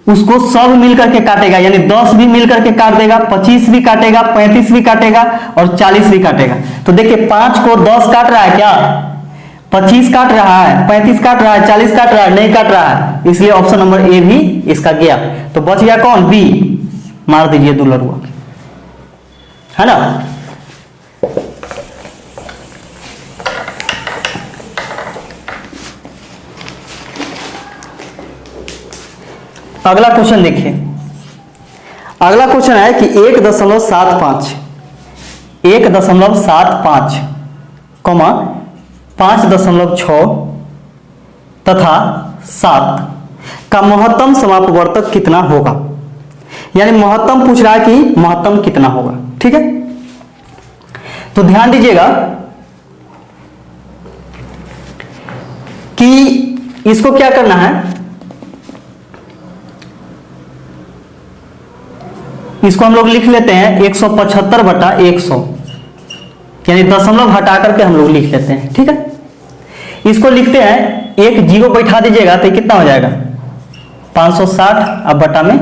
उसको सब मिल करके काटेगा, यानी 10 भी मिल करके काट देगा, 25 भी काटेगा, 35 भी काटेगा और 40 भी काटेगा। तो देखिए 5 को 10 काट रहा है क्या? 25 काट रहा है, 35 काट रहा है, 40 काट रहा है, नहीं काट रहा है, इसलिए ऑप्शन नंबर ए भी इसका गया। तो बच गया कौन? बी। मार दीजिए दुलरुआ, है ना। अगला क्वेश्चन देखिए। अगला क्वेश्चन है कि 1.75 कॉमा 5.6 तथा 7 का महत्तम समापवर्तक कितना होगा? यानी महत्तम पूछ रहा है कि महत्तम कितना होगा। ठीक है। तो ध्यान दीजिएगा कि इसको क्या करना है, इसको हम लोग लिख लेते हैं 175/100, यानी दशमलव हटा करके हम लोग लिख लेते हैं। ठीक है। इसको लिखते हैं, एक जीरो बैठा दीजिएगा तो कितना हो जाएगा? 560 अब बटा में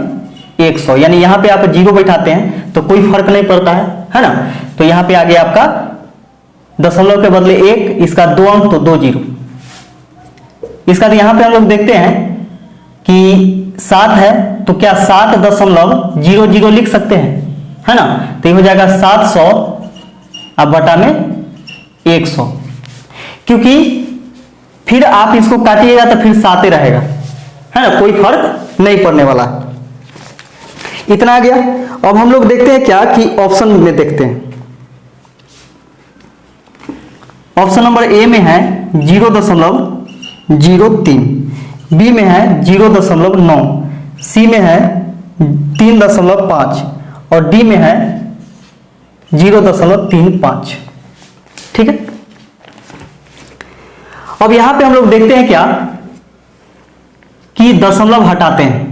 100, यानी यहां पे आप जीरो बैठाते हैं तो कोई फर्क नहीं पड़ता है ना। तो यहां पे आ गया आपका दशमलव के बदले 1, इसका 2 अंक तो 2 जीरो। इसका तो यहां पे हम लोग देखते हैं कि 7 है, तो क्या 7.00 लिख सकते हैं, है ना। तो ये हो जाएगा 700 अब बटा में 100, क्योंकि फिर आप इसको काटिएगा तो फिर 7 ही रहेगा, है ना, कोई फर्क नहीं पड़ने वाला। इतना आ गया। अब हम लोग देखते हैं क्या कि ऑप्शन में देखते हैं। ऑप्शन नंबर ए में है 0.03, बी में है 0.9, सी में है 3.5 और डी में है 0.35। ठीक है। अब यहां पे हम लोग देखते हैं क्या कि दशमलव हटाते हैं।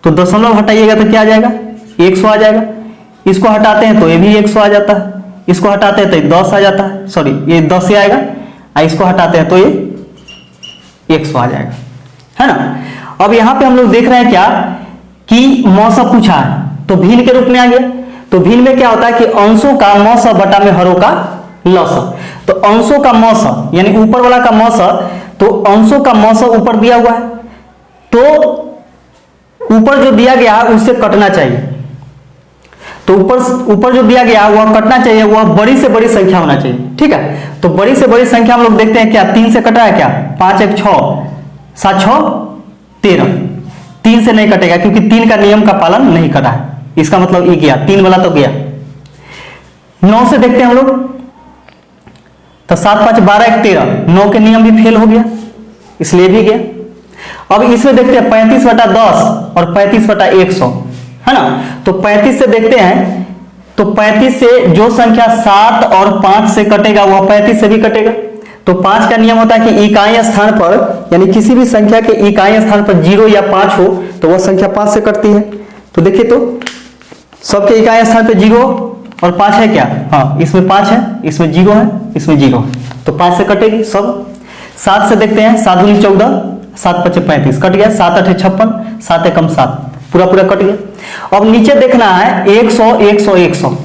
तो दशमलव हटाइएगा तो क्या आ जाएगा? 100 आ जाएगा। इसको हटाते हैं तो ये भी 100 आ जाता है, इसको हटाते हैं तो ये 10 आ जाता है, सॉरी ये 10 ही आएगा, और इसको हटाते हैं तो ये 100 आ जाएगा, है ना। अब यहां पे हम लोग देख रहे हैं क्या कि मौसा पूछा है, तो भिन्न के रूप में आ गया। तो भिन्न में क्या होता है कि अंशों का मौसा बटा में हरों का लौसा। तो अंशों का मौसा यानी ऊपर वाला का मौसा, तो अंशों का मौसा ऊपर दिया हुआ है, तो ऊपर जो दिया गया है उससे कटना चाहिए। तो ऊपर जो दिया गया वह कटना चाहिए, वह बड़ी से बड़ी संख्या होना चाहिए। ठीक है। तो बड़ी से बड़ी संख्या हम लोग देखते हैं क्या 3 से कटा है क्या? 5 1 6 7 6 13, 3 से नहीं कटेगा क्योंकि 3 का नियम का पालन नहीं करा है, इसका मतलब ये गया, 3 वाला तो गया। 9 से देखते हैं हम लोग, तो 7 5 12 1 13, 9 के नियम भी फेल हो गया, इसलिए भी गया। अब इसमें देखते हैं 35/10 और 35/100, है ना। तो 35 से देखते हैं, तो 35 से जो संख्या 7 और 5 से कटेगा वह 35 से भी कटेगा। तो 5 का नियम होता है कि इकाई स्थान पर, यानी किसी भी संख्या के इकाई स्थान पर 0 या 5 हो तो वह संख्या 5 से कटती है। तो देखिए, तो सबके इकाई स्थान पर 0 और 5 है क्या, हाँ इसमें 5 है, इसमें 0 है, इसमें 0 है, तो 5 से कटेगी सब। 7 से देखते हैं, 7 दूनी 14, 7 पचे 35, कट गया। 7 8 56, 7 एकम 7, पूरा पूरा कट गया। अब नीचे देखना है 100 100 100,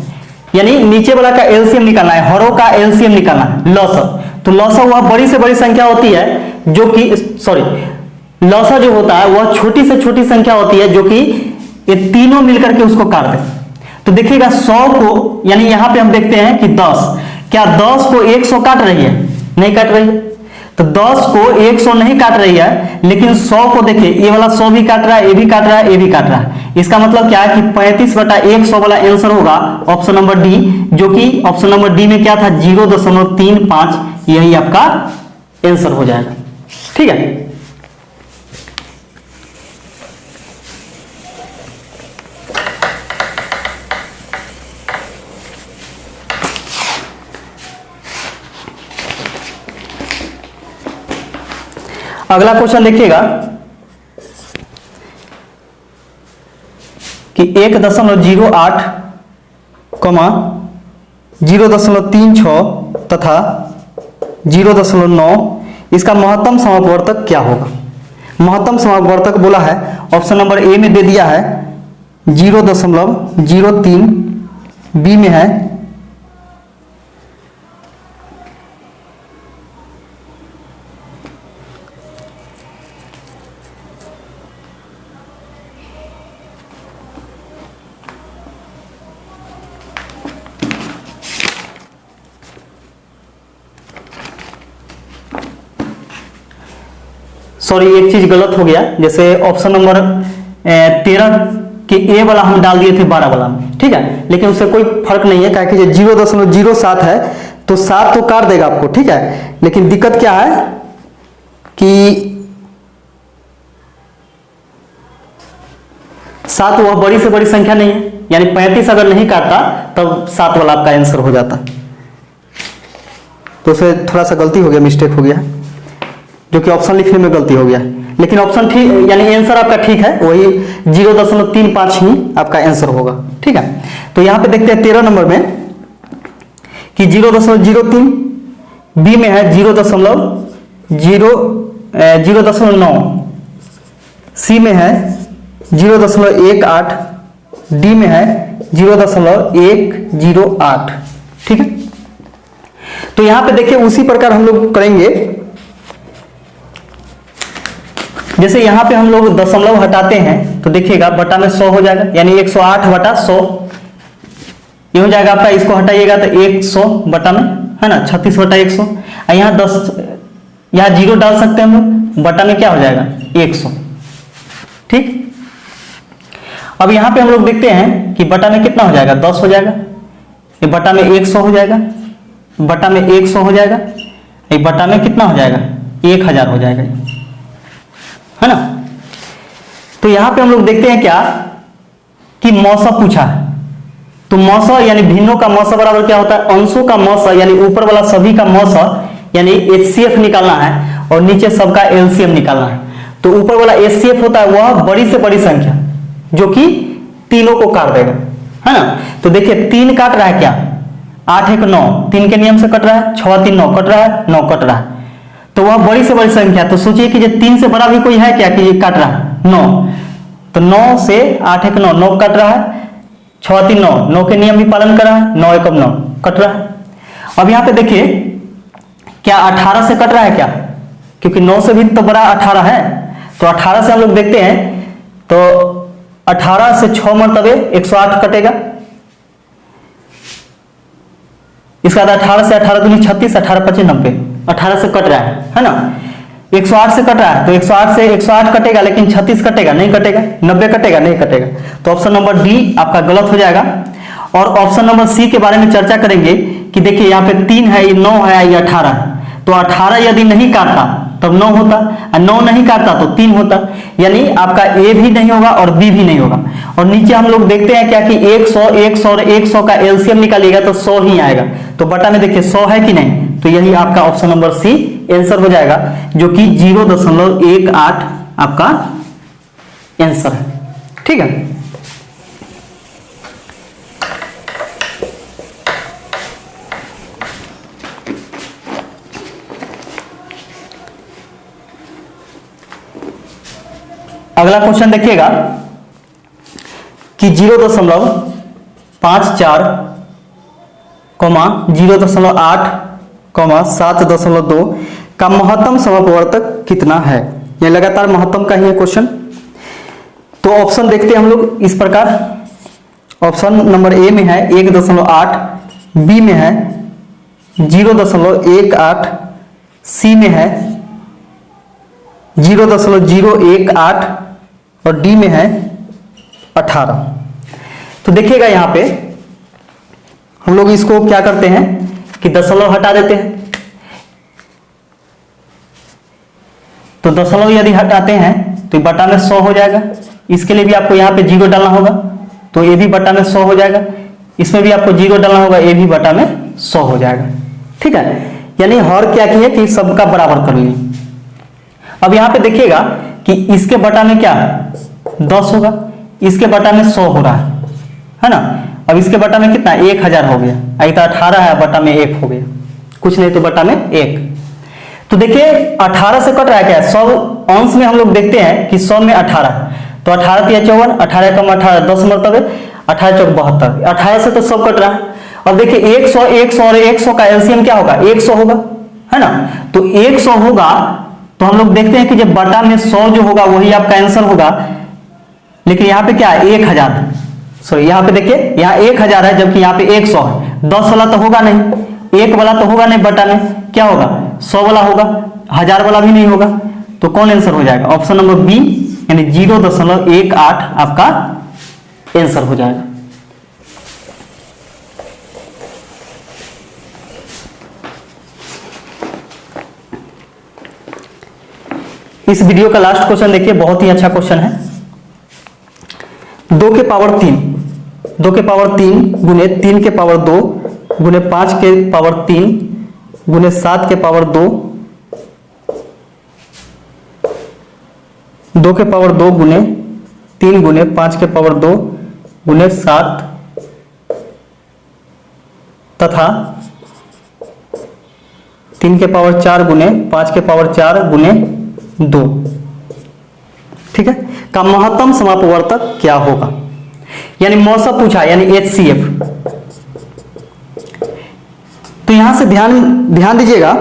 यानी नीचे वाला का एलसीएम निकालना है, हरों का एलसीएम निकालना है, लॉसा। तो लॉसा वह बड़ी से बड़ी संख्या होती है जो कि सॉरी लॉसा जो होता है वह छोटी से छोटी संख्या होती है जो कि ये तीनों मिलकर के उसको काट दे। तो देखिएगा 100 को, यानी यहां पे हम देखते हैं कि 10, क्या 10 को 100 काट रही है, नहीं काट रही है। तो 10 को 100 नहीं काट रही है, लेकिन 100 को देखिए, ये वाला 100 भी काट रहा है, ये भी काट रहा है, ये भी काट रहा है। इसका मतलब क्या है कि 35/100 वाला आंसर होगा ऑप्शन नंबर डी, जो कि ऑप्शन नंबर डी में क्या था 0.35, यही आपका आंसर हो जाएगा। ठीक है, अगला क्वेश्चन देखिएगा कि 1.08, 0.36 तथा 0.9 इसका महत्तम समापवर्तक क्या होगा। महत्तम समापवर्तक बोला है, ऑप्शन नंबर ए में दे दिया है 0.03, बी में है सॉरी एक चीज गलत हो गया, जैसे ऑप्शन नंबर 13 के ए वाला हम डाल दिए थे 12 वाला में, ठीक है, लेकिन उससे कोई फर्क नहीं है, क्योंकि 0.07 है तो 7 तो काट देगा आपको, ठीक है। लेकिन दिक्कत क्या है कि 7 वह बड़ी से बड़ी संख्या नहीं है, यानी 35 अगर नहीं काटता तब 7 वाला आपका आंसर हो जाता, तो उसे थोड़ा सा गलती हो गया, मिस्टेक हो गया, जो कि ऑप्शन लिखने में गलती हो गया। लेकिन ऑप्शन ठीक, यानी आंसर आपका ठीक है, वही 0.35 ही आपका आंसर होगा, ठीक है। तो यहां पे देखते हैं 13 नंबर में कि 0.03, बी में है 0.09, सी में है 0.18, डी में है 0.108, ठीक है। तो यहां पे देखिए उसी प्रकार हम लोग करेंगे, जैसे यहां पे हम लोग दशमलव हटाते हैं तो देखिएगा बटा में 100 हो जाएगा, यानी 108/100 ये हो जाएगा आपका। इसको हटाइएगा तो 100 बटा में, है ना, 36/100। यहाँ 10, यहाँ 0 डाल सकते हैं हम लोग, बटा में क्या हो जाएगा 100, ठीक। अब यहाँ पे हम लोग देखते हैं कि बटा में कितना हो जाएगा 10 हो जाएगा, ये बटा में 100 हो जाएगा, बटा में 100 हो जाएगा, ये बटा में कितना हो जाएगा 1000 हो जाएगा, है ना। तो यहां पे हम लोग देखते हैं क्या कि मौसा पूछा है, तो मौसा यानी भिन्नों का मौसा बराबर क्या होता है, अंशों का मौसा, यानी ऊपर वाला सभी का मौसा यानी HCF निकालना है और नीचे सबका LCM निकालना है। तो ऊपर वाला HCF होता है वह बड़ी से बड़ी संख्या जो कि तीनों को काट देगा, है ना। तो देखिए 3 काट रहा है क्या, 8 1 9, 3 के नियम से कट रहा है, 6 3 9 कट रहा है, 9 कट रहा है, तो वह बड़ी से बड़ी संख्या। तो सोचिए कि 3 से बड़ा भी कोई है क्या कि ये काट रहा है 9, तो 9 से 8 1 9, 9 कट रहा है, 6 3 9, 9 के नियम भी पालन कर रहा है, 9 1 9 कट रहा है। अब यहाँ पे देखिए क्या 18 से कट रहा है क्या, क्योंकि 9 से भी तो बड़ा 18 है, तो 18 से हम लोग देखते हैं तो 18 से 6 मरतबे 108 कटेगा, इसका 18 से 18 दूनी 36, 18 25 90, 18 से कट रहा है ना। 108 से कट रहा है तो 108 से 108 कटेगा, लेकिन 36 कटेगा नहीं कटेगा, 90 कटेगा नहीं कटेगा, तो ऑप्शन नंबर डी आपका गलत हो जाएगा। और ऑप्शन नंबर सी के बारे में चर्चा करेंगे कि देखिए यहाँ पे 3 है, ये 9 है, ये 18 है, तो 18 यदि नहीं काटता तब 9 होता, और 9 नहीं काटता तो 3 होता, यानी आपका ए भी नहीं होगा और बी भी नहीं होगा। और नीचे हम लोग देखते हैं क्या कि 100 100 और 100 का एलसीएम निकालिएगा तो 100 ही आएगा, तो बटा में देखिए 100 है कि नहीं, तो यही आपका ऑप्शन नंबर सी आंसर हो जाएगा, जो कि 0.18 आपका आंसर है, ठीक है। अगला क्वेश्चन देखिएगा कि 0.54 कॉमा 0.8 कॉमा 7.2 का महत्तम समापवर्तक कितना है। यह लगातार महत्तम का ही है क्वेश्चन। तो ऑप्शन देखते हैं हम लोग इस प्रकार। ऑप्शन नंबर ए में है 1.8, बी में है 0.18, सी में है 0.018 और डी में है 18। तो देखिएगा यहाँ पे हम लोग इसको क्या करते हैं कि दशमलव हटा देते हैं। तो दशमलव यदि हटाते हैं तो बटा में 100 हो जाएगा। इसके लिए भी आपको यहाँ पे 0 डालना होगा, तो ये भी बटा में 100 हो जाएगा। इसमें भी आपको 0 डालना होगा, ये भी बटा में 100 हो जाएगा। ठीक है, यानी हर क्या की है कि सबका बराबर कर ली। अब यहाँ पे देखिएगा कि इसके बटा में क्या 10 होगा, इसके बटा में 100 हो रहा है ना। अब इसके बटा में कितना 1000 हो गया, अभी तो 18 है, बटा में 1 हो गया, कुछ नहीं तो बटा में 1। तो देखिए 18 से कट रहा है क्या, 100 अंश में हम लोग देखते हैं कि 100 में 18, तो 18 × 54, 18 कम 18 10 मरतबे 18 × 72, 18 से तो सब कट रहा है। अब देखिए 100 100 और 100 का एलसीएम क्या होगा 100 होगा, है ना। तो 100 होगा तो हम लोग देखते हैं कि जब बटा में 100 जो होगा वही आपका आंसर होगा। लेकिन यहाँ पे क्या है 1000 है, सॉरी यहाँ पे देखिए यहाँ 1000 है जबकि यहाँ पे 100 है। 10 वाला तो होगा नहीं, 1 वाला तो होगा नहीं, बटा में क्या होगा 100 वाला होगा, 1000 वाला भी नहीं होगा। तो कौन आंसर हो जाएगा, ऑप्शन नंबर बी यानी 0.18 आपका आंसर हो जाएगा। इस वीडियो का लास्ट क्वेश्चन देखिए, बहुत ही अच्छा क्वेश्चन है। 2 के पावर 3 गुने 3 के पावर 2 गुने 5 के पावर 3 गुने 7 के पावर 2, 2 के पावर 2 गुने 3 गुने 5 के पावर 2 गुने 7 तथा 3 के पावर 4 गुने 5 के पावर 4 गुने 2, ठीक है, का महत्तम समापवर्तक क्या होगा। यानी मौसा पूछा, यानी HCF। तो यहां से ध्यान दीजिएगा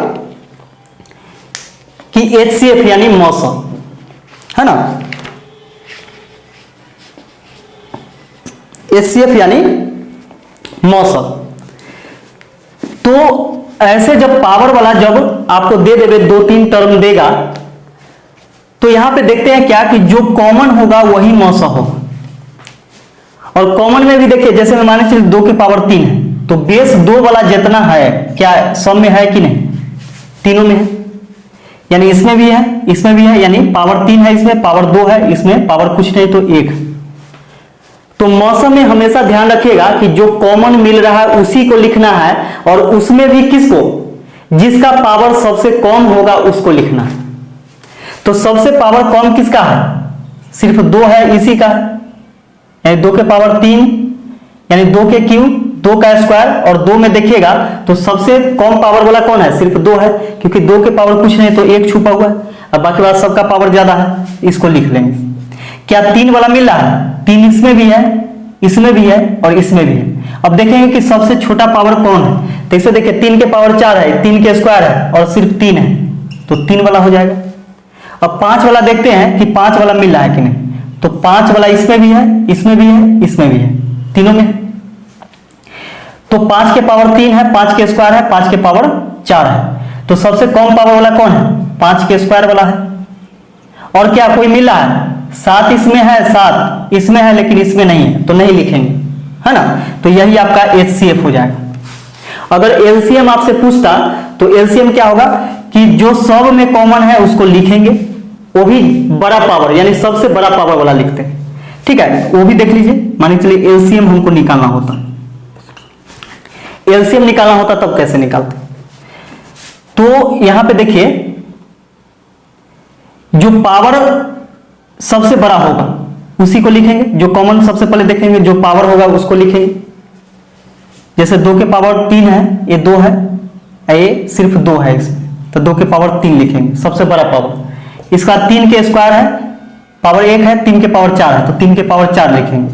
कि HCF यानी मौसा, है ना। HCF यानी मौसा। तो ऐसे जब पावर वाला जब आपको दे देवे 2-3 टर्म देगा, तो यहां पे देखते हैं क्या कि जो कॉमन होगा वही मौसा होगा। और कॉमन में भी देखिए, जैसे मैं माने चलिए 2 के पावर 3 है, तो बेस 2 वाला जितना है क्या सब में है कि नहीं, तीनों में है। यानी इसमें भी है, इसमें भी है, यानी पावर 3 है, इसमें पावर 2 है, इसमें पावर कुछ नहीं तो 1। तो मौसम में हमेशा ध्यान रखिएगा कि जो कॉमन मिल रहा है उसी को लिखना है, और उसमें भी किसको, जिसका पावर सबसे कम होगा उसको लिखना है। तो सबसे पावर कम किसका है, सिर्फ 2 है, इसी का है, यानी 2 के पावर 3 यानी 2 के क्यूब 2 का स्क्वायर, और 2 में देखिएगा तो सबसे कम पावर वाला कौन है, सिर्फ 2 है, क्योंकि 2 के पावर कुछ नहीं तो 1 छुपा हुआ है। अब बाकी वाला सबका पावर ज्यादा है, इसको लिख लेंगे। क्या 3 वाला मिल रहा है, 3 इसमें भी है, इसमें भी है और इसमें भी है। अब देखेंगे कि सबसे छोटा पावर कौन है, तो इसे देखिए 3 के पावर 4 है, 3 के स्क्वायर है और सिर्फ 3 है, तो 3 वाला हो जाएगा। अब 5 वाला देखते हैं कि 5 वाला मिल रहा है कि नहीं, तो 5 वाला इसमें भी है, इसमें भी है, इसमें भी है, तीनों में। तो 5 के पावर 3 है, 5 के स्क्वायर है, 5 के पावर 4 है, तो सबसे कम पावर वाला कौन है, 5 के स्क्वायर वाला है। और क्या कोई मिला है, 7 इसमें है, 7 इसमें है, लेकिन इसमें नहीं है, तो नहीं लिखेंगे, है ना। तो यही आपका HCF हो जाएगा। अगर LCM आपसे पूछता तो LCM क्या होगा कि जो सब में कॉमन है उसको लिखेंगे, वो भी बड़ा पावर यानी सबसे बड़ा पावर वाला लिखते हैं, ठीक है। वो भी देख लीजिए, मान चलिए LCM हमको निकालना होता, LCM निकालना होता तब कैसे निकालते। तो यहां पे देखिए जो पावर सबसे बड़ा होगा उसी को लिखेंगे, जो कॉमन सबसे पहले देखेंगे, जो पावर होगा उसको लिखेंगे। जैसे 2 के पावर 3 है, ये 2 है, ये सिर्फ 2 है इसमें, तो 2 के पावर 3 लिखेंगे, सबसे बड़ा पावर। इसका 3 के स्क्वायर है, पावर 1 है, 3 के पावर 4 है तो 3 के पावर 4 लिखेंगे।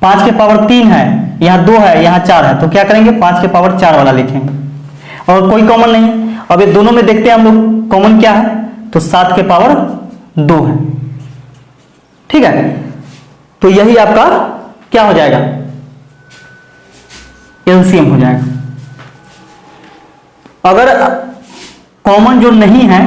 5 के पावर 3 है, यहाँ 2 है, यहाँ 4 है तो क्या करेंगे 5 के पावर 4 वाला लिखेंगे। और कोई कॉमन नहीं है। अब ये दोनों में देखते हैं हम लोग कॉमन क्या है, तो 7 के पावर 2 है। ठीक है, तो यही आपका क्या हो जाएगा, एलसीएम हो जाएगा। अगर कॉमन जो नहीं है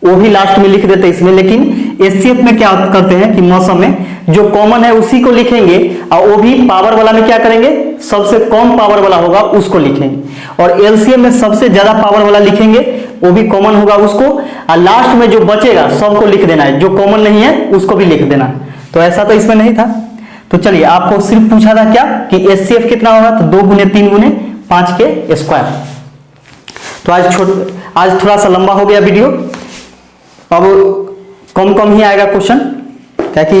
वो भी लास्ट में लिख देते इसमें, लेकिन एचसीएफ में क्या करते हैं कि मौसम में जो कॉमन है उसी को लिखेंगे और वो भी पावर वाला में क्या करेंगे, सबसे कम पावर वाला होगा उसको लिखेंगे। और एलसीएम में सबसे ज्यादा पावर वाला लिखेंगे, वो भी कॉमन होगा उसको, और लास्ट में जो बचेगा सबको लिख देना है, जो कॉमन नहीं है उसको भी लिख देना है। तो ऐसा तो इसमें नहीं था। तो चलिए, आपको सिर्फ पूछा था क्या कि एचसीएफ कितना होगा, तो 2 गुने 3 गुने 5 के स्क्वायर। तो आज थोड़ा सा लंबा हो गया वीडियो, अब कम ही आएगा क्वेश्चन, ताकि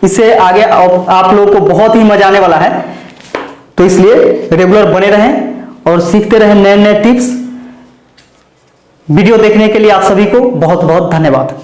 इससे आगे आप लोगों को बहुत ही मजा आने वाला है। तो इसलिए रेगुलर बने रहें और सीखते रहें नए नए टिप्स। वीडियो देखने के लिए आप सभी को बहुत बहुत धन्यवाद।